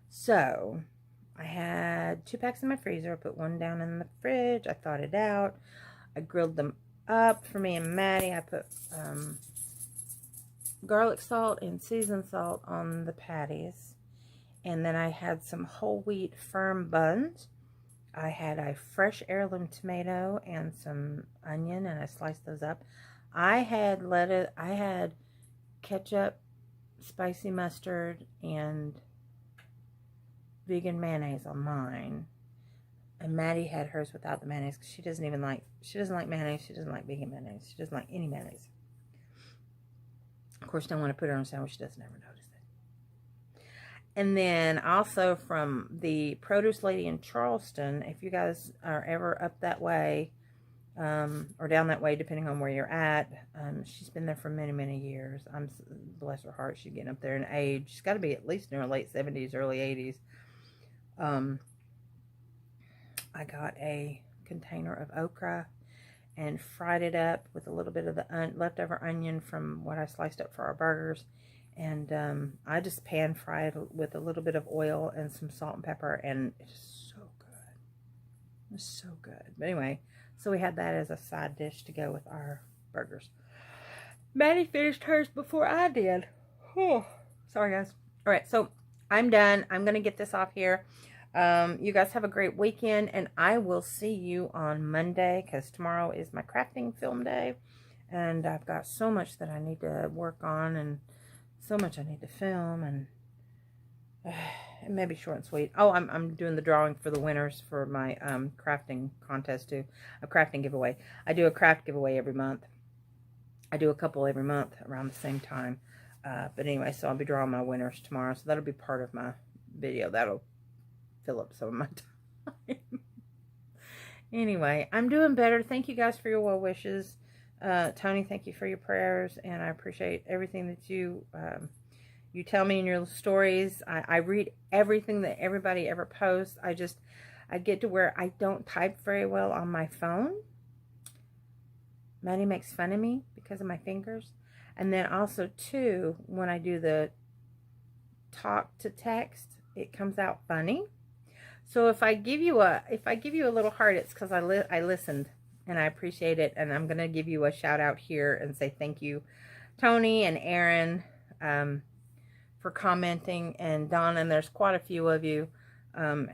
So I had 2 packs in my freezer. I put one down in the fridge. I thawed it out. I grilled them up for me and Maddie. I put garlic salt and seasoned salt on the patties. And then I had some whole wheat firm buns. I had a fresh heirloom tomato and some onion, and I sliced those up. I had lettuce, I had ketchup, spicy mustard, and vegan mayonnaise on mine. And Maddie had hers without the mayonnaise because she doesn't like mayonnaise. She doesn't like vegan mayonnaise. She doesn't like any mayonnaise. Of course, don't want to put her on a sandwich. She doesn't ever notice it. And then also from the produce lady in Charleston, if you guys are ever up that way, or down that way, depending on where you're at, she's been there for many, many years. Bless her heart, she's getting up there in age. She's got to be at least in her late 70s, early 80s. I got a container of okra and fried it up with a little bit of the leftover onion from what I sliced up for our burgers. And I just pan fried with a little bit of oil and some salt and pepper, and it's so good. It's so good. But anyway, so we had that as a side dish to go with our burgers. Maddie finished hers before I did. Oh, sorry guys. All right, so I'm done. I'm going to get this off here. You guys have a great weekend, and I will see you on Monday, because tomorrow is my crafting film day, and I've got so much that I need to work on, and so much I need to film, and it may be short and sweet. Oh, I'm doing the drawing for the winners for my crafting contest too, a crafting giveaway. I do a craft giveaway every month. I do a couple every month around the same time. But anyway, so I'll be drawing my winners tomorrow, so that'll be part of my video. That'll fill up some of my time. Anyway, I'm doing better. Thank you guys for your well wishes. Tony, thank you for your prayers, and I appreciate everything that you tell me in your stories. I read everything that everybody ever posts. I get to where I don't type very well on my phone. Maddie makes fun of me because of my fingers. And then also too, when I do the talk to text, it comes out funny. So if I give you a little heart, it's because I listened and I appreciate it, and I'm gonna give you a shout out here and say thank you, Tony and Aaron, for commenting, and Donna, and there's quite a few of you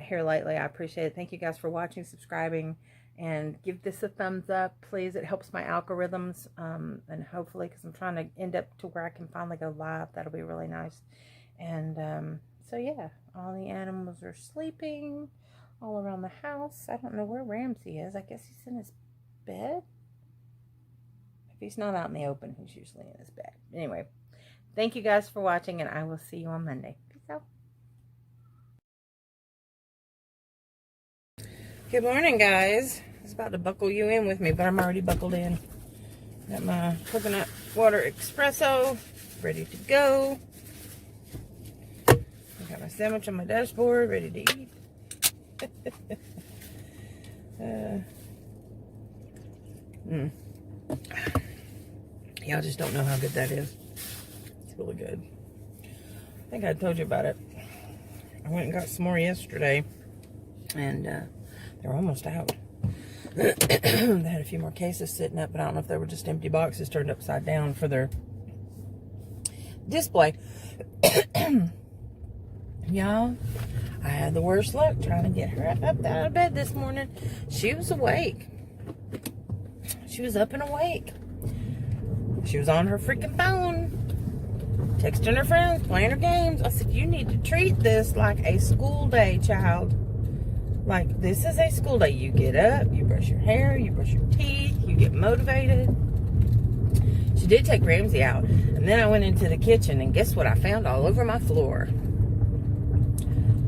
here lately. I appreciate it. Thank you guys for watching, subscribing, and give this a thumbs up, please. It helps my algorithms, and hopefully, because I'm trying to end up to where I can finally go live. That'll be really nice. And so yeah, all the animals are sleeping all around the house. I don't know where Ramsey is. I guess he's in his bed. If he's not out in the open, he's usually in his bed. Anyway, thank you guys for watching, and I will see you on Monday. Peace out. Good morning, guys. I was about to buckle you in with me, but I'm already buckled in. Got my coconut water espresso ready to go. I got my sandwich on my dashboard ready to eat. Y'all just don't know how good that is. It's really good. I think I told you about it. I went and got some more yesterday, and they're almost out. They had a few more cases sitting up, but I don't know if they were just empty boxes turned upside down for their display. Y'all, I had the worst luck trying to get her up out of bed this morning. She was awake. She was up and awake. She was on her freaking phone, texting her friends, playing her games. I said, you need to treat this like a school day, child. Like, this is a school day. You get up, you brush your hair, you brush your teeth, you get motivated. She did take Ramsey out. And then I went into the kitchen, and guess what I found all over my floor?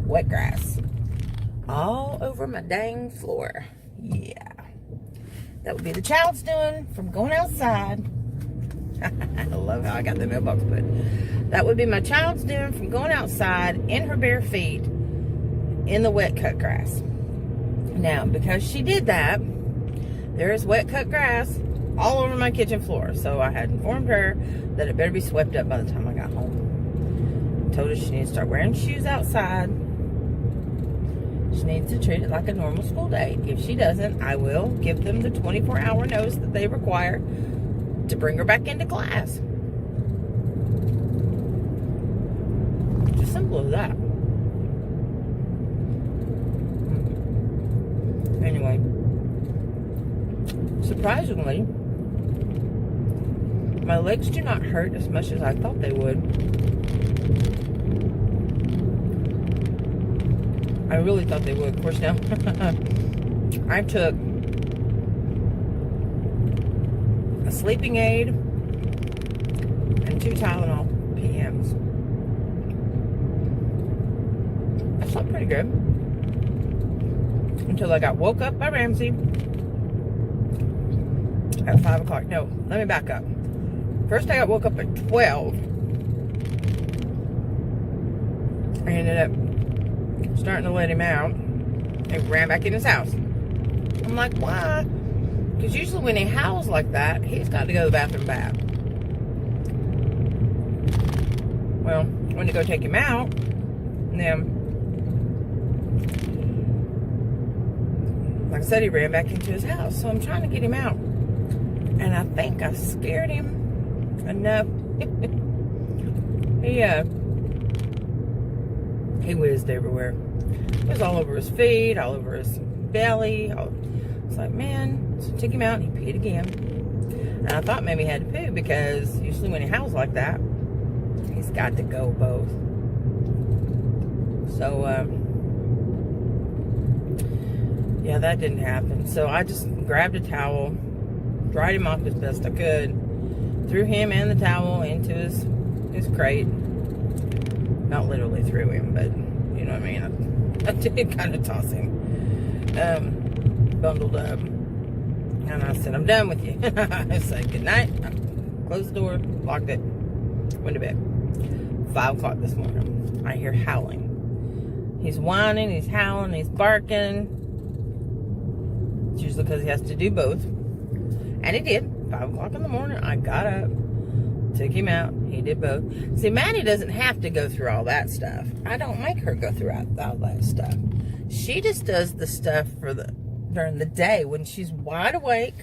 Wet grass. All over my dang floor. Yeah. That would be the child's doing from going outside. I love how I got the mailbox put. That would be my child's doing from going outside in her bare feet in the wet cut grass. Now, because she did that, there is wet cut grass all over my kitchen floor. So I had informed her that it better be swept up by the time I got home. Told her she needs to start wearing shoes outside. She needs to treat it like a normal school day. If she doesn't, I will give them the 24-hour notice that they require to bring her back into class. It's as simple as that. Anyway, surprisingly, my legs do not hurt as much as I thought they would. I really thought they would. Of course, now I took a sleeping aid and 2 Tylenol PMs. I slept pretty good until I got woke up by Ramsey at 5 o'clock. No, let me back up. First, I got woke up at 12. I ended up starting to let him out and ran back in his house. I'm like, why? Because usually when he howls like that, he's got to go to the bathroom bad. Well, I went to go take him out, and then, like I said, he ran back into his house. So I'm trying to get him out, and I think I scared him enough. He whizzed everywhere. It was all over his feet, all over his belly. It's like, man. So I took him out and he peed again. And I thought maybe he had to poo because usually when he howls like that, he's got to go both. So, yeah, that didn't happen. So I just grabbed a towel, dried him off as best I could, threw him and the towel into his crate. Not literally threw him, but you know what I mean. I did kind of toss him. Bundled up. And I said, I'm done with you. I said, good night. Closed the door, locked it, went to bed. 5 o'clock this morning, I hear howling. He's whining, he's howling, he's barking. It's usually because he has to do both. And he did. 5 o'clock in the morning, I got up, took him out. He did both. See, Maddie doesn't have to go through all that stuff. I don't make her go through all that stuff. She just does the stuff during the day when she's wide awake.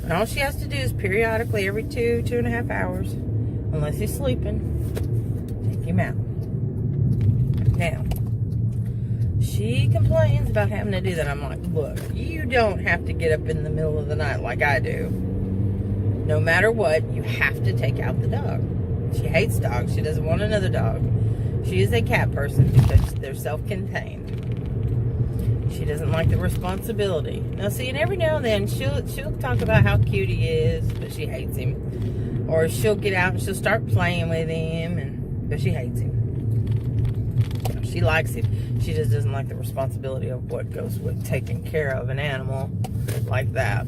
And all she has to do is periodically every 2.5 hours, unless he's sleeping, take him out. Now, she complains about having to do that. I'm like, look, you don't have to get up in the middle of the night like I do. No matter what, you have to take out the dog. She hates dogs. She doesn't want another dog. She is a cat person because they're self-contained. She doesn't like the responsibility. Now, see, and every now and then, she'll talk about how cute he is, but she hates him. Or she'll get out and she'll start playing with him, but she hates him. She likes him. She just doesn't like the responsibility of what goes with taking care of an animal like that.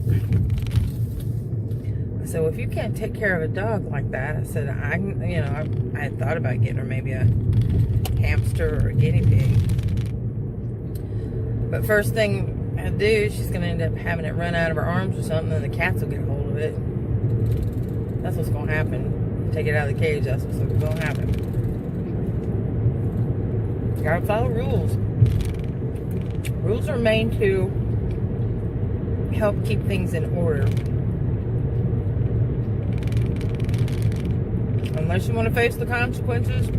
So if you can't take care of a dog like that, I said, I had thought about getting her maybe a hamster or a guinea pig. But first thing I do, she's going to end up having it run out of her arms or something, and the cats will get a hold of it. That's what's going to happen. Take it out of the cage, that's what's going to happen. You got to follow rules. Rules are made to help keep things in order. Unless you want to face the consequences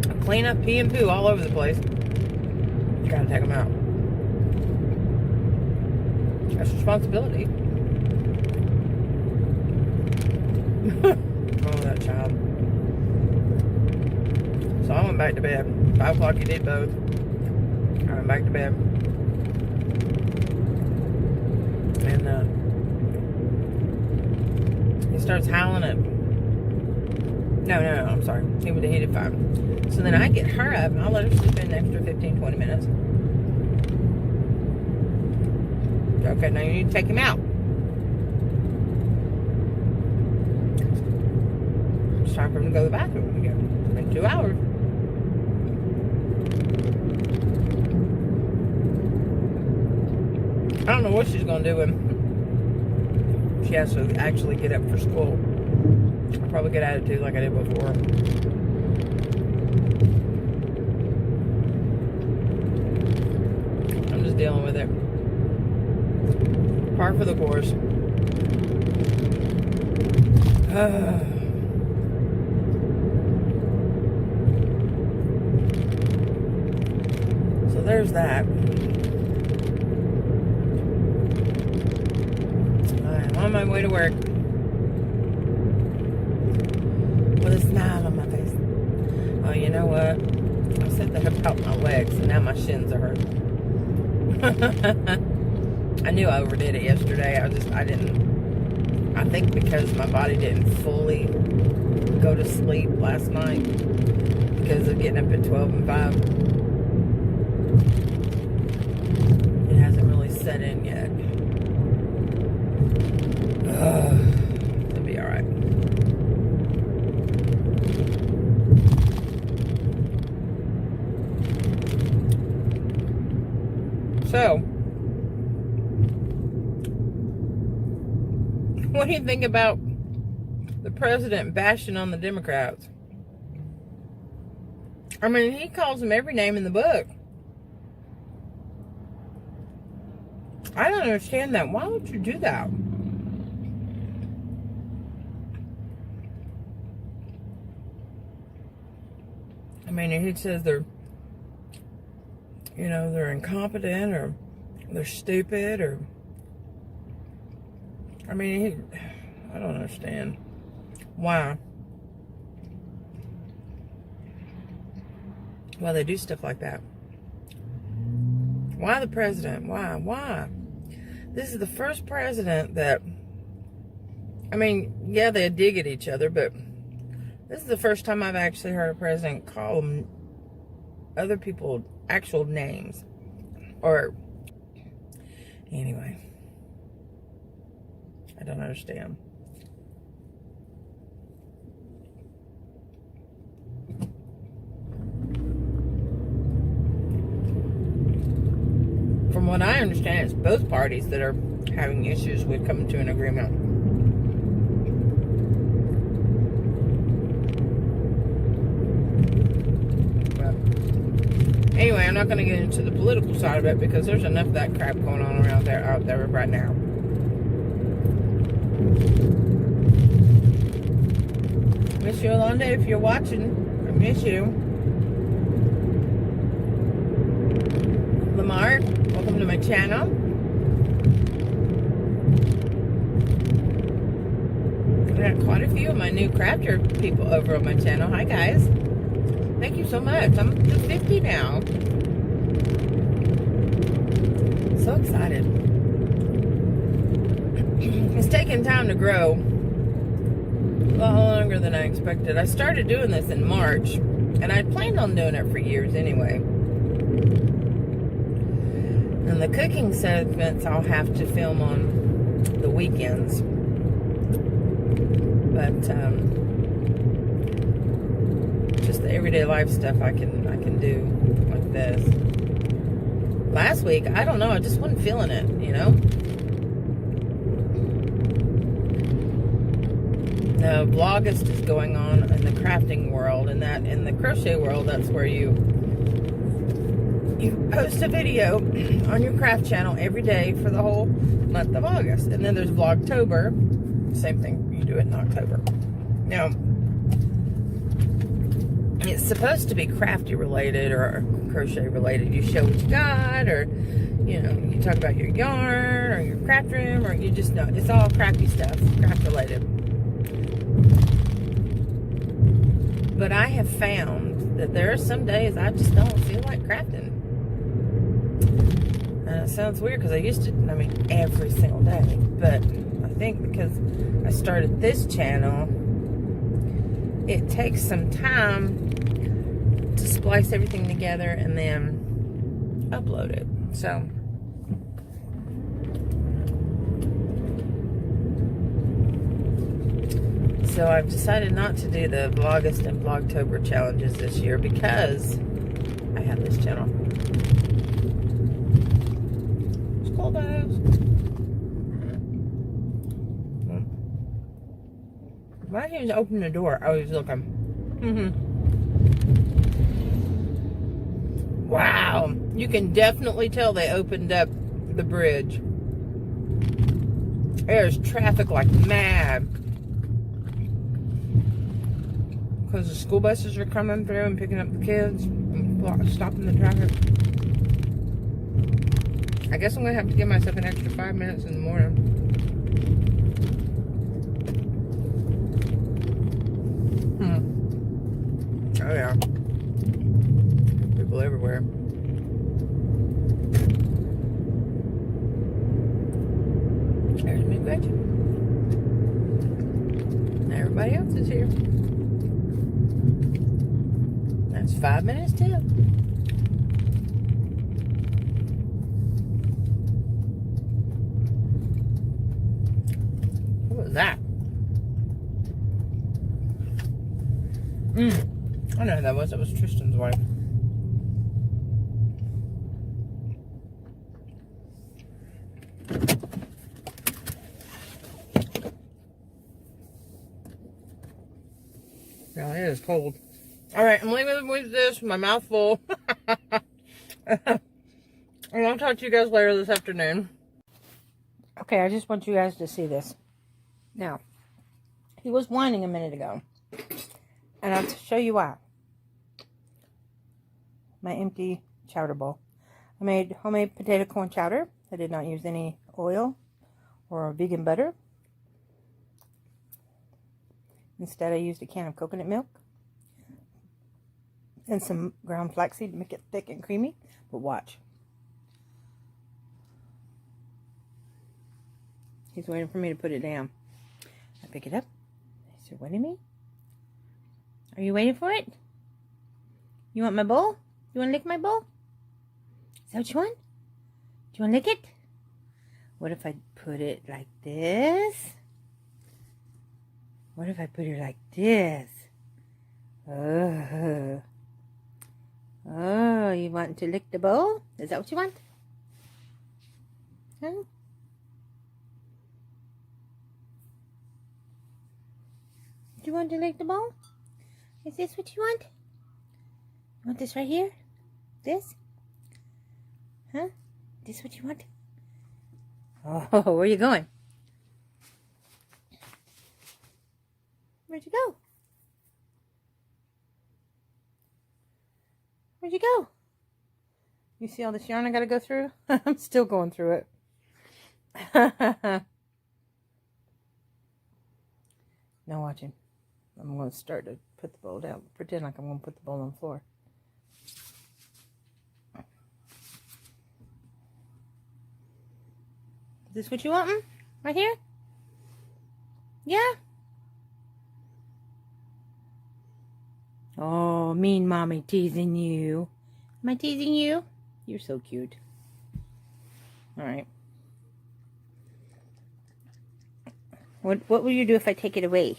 of clean up pee and poo all over the place, you gotta take them out. That's responsibility. Oh, that child. So I went back to bed. 5 o'clock, you did both. I went back to bed. And he starts howling at... No, I'm sorry. He did fine. So then I get her up, and I'll let her sleep in an extra 15, 20 minutes. Okay, now you need to take him out. It's time for him to go to the bathroom again. It's been 2 hours. I don't know what she's going to do when she has to actually get up for school. I'll probably get attitude like I did before. I'm just dealing with it. Par for the course. So there's that. I'm on my way to work with a smile on my face. Oh, you know what? I said that about my legs, and now my shins are hurting. I knew I overdid it yesterday. I think because my body didn't fully go to sleep last night because of getting up at 12 and 5. It hasn't really set in yet. It'll be alright. So, what do you think about the president bashing on the Democrats? I mean, he calls them every name in the book. I don't understand that. Why would you do that? I mean, he says they're incompetent or they're stupid or... I mean, I don't understand. Why? Why they do stuff like that? Why the president? Why? This is the first president that... I mean, yeah, they dig at each other, but this is the first time I've actually heard a president call them other people actual names. Or... Anyway... I don't understand. From what I understand, it's both parties that are having issues with coming to an agreement. But anyway, I'm not going to get into the political side of it because there's enough of that crap going on out there right now. Miss you, Yolanda, if you're watching. I miss you. Lamar, welcome to my channel. I got quite a few of my new crafter people over on my channel. Hi, guys. Thank you so much. I'm to 50 now. So excited. It's taking time to grow. A lot longer than I expected. I started doing this in March, and I planned on doing it for years anyway. And the cooking segments I'll have to film on the weekends. But just the everyday life stuff I can do like this. Last week, I don't know, I just wasn't feeling it, you know? The vlogist is going on in the crafting world, and that in the crochet world, that's where you post a video on your craft channel every day for the whole month of August. And then there's Vlogtober, same thing, you do it in October. Now, it's supposed to be crafty related or crochet related. You show what you got, or you know, you talk about your yarn or your craft room, or you just know it's all crafty stuff, craft related. But I have found that there are some days I just don't feel like crafting. And it sounds weird because I used to, I mean, every single day. But I think because I started this channel, it takes some time to splice everything together and then upload it. So I've decided not to do the Vlogust and Vlogtober challenges this year because I have this channel. School bags. Why didn't he open the door? Oh, he's looking. Wow. You can definitely tell they opened up the bridge. There's traffic like mad. Because the school buses are coming through and picking up the kids and stopping the traffic. I guess I'm going to have to give myself an extra 5 minutes in the morning. Oh yeah. People everywhere. There's me, Gretchen. Everybody else is here. That's 5 minutes too. What was that? I know who that was. That was Tristan's wife. Yeah, it is cold. Alright, I'm leaving with this, my mouth full. And I'll talk to you guys later this afternoon. Okay, I just want you guys to see this. Now, he was whining a minute ago. And I'll show you why. My empty chowder bowl. I made homemade potato corn chowder. I did not use any oil or vegan butter. Instead, I used a can of coconut milk and some ground flaxseed to make it thick and creamy. But watch. He's waiting for me to put it down. I pick it up. I said, "What do you mean? Are you waiting for it? You want my bowl? You want to lick my bowl? Is that what you want? Do you want to lick it? What if I put it like this? What if I put it like this? Oh, you want to lick the bowl? Is that what you want? Huh? Do you want to lick the bowl? Is this what you want? You want this right here? This? Huh? This what you want? Oh, where are you going? Where'd you go? Where'd you go? You see all this yarn I gotta go through? I'm still going through it. Now watching. I'm going to start to put the bowl down. Pretend like I'm going to put the bowl on the floor. Is this what you want? Right here? Yeah? Oh, mean mommy teasing you. Am I teasing you? You're so cute. Alright. What will you do if I take it away?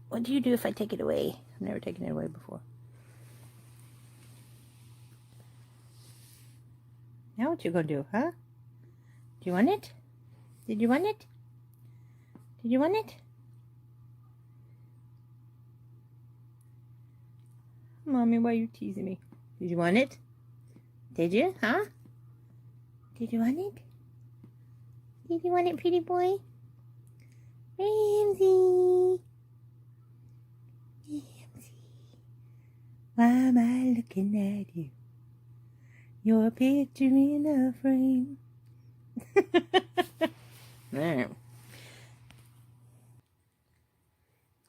What do you do if I take it away? I've never taken it away before. Now what you gonna do, huh? Do you want it? Did you want it? Did you want it? Mommy, why are you teasing me? Did you want it? Did you, huh? Did you want it? Did you want it, pretty boy? Ramsey! Ramsey! Why am I looking at you? Your picture in a frame. There.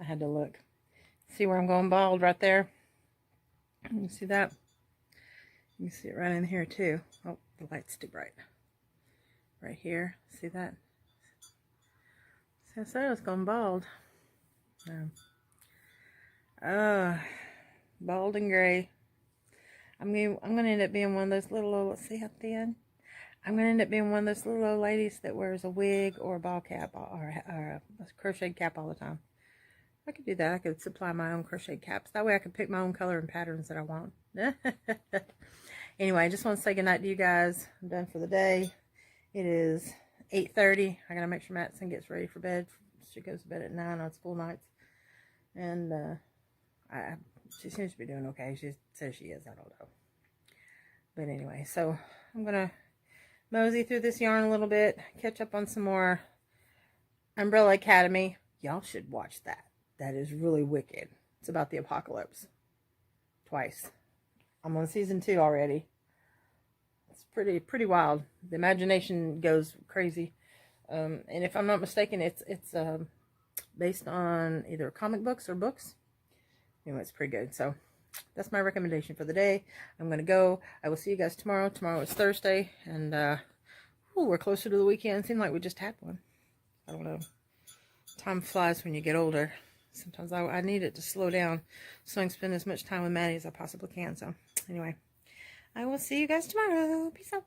I had to look. See where I'm going bald right there? You see that? You can see it right in here too. Oh, the light's too bright. Right here. See that? So I said I was going bald. Bald and gray. I'm gonna end up being one of those little old, let's see how thin. I'm gonna end up being one of those little old ladies that wears a wig or a ball cap or a crocheted cap all the time. I could do that. I could supply my own crocheted caps. That way I could pick my own color and patterns that I want. Anyway, I just want to say goodnight to you guys. I'm done for the day. It is 8:30. I gotta make sure Madison gets ready for bed. She goes to bed at 9 on school nights. And she seems to be doing okay. She says she is. I don't know. But anyway, so I'm going to mosey through this yarn a little bit. Catch up on some more Umbrella Academy. Y'all should watch that. That is really wicked. It's about the apocalypse. Twice. I'm on season 2 already. It's pretty wild. The imagination goes crazy. And if I'm not mistaken, it's based on either comic books or books. Anyway, it's pretty good. So that's my recommendation for the day. I'm going to go. I will see you guys tomorrow. Tomorrow is Thursday. And we're closer to the weekend. Seems like we just had one. I don't know. Time flies when you get older. Sometimes I need it to slow down so I can spend as much time with Maddie as I possibly can. So anyway, I will see you guys tomorrow. Peace out.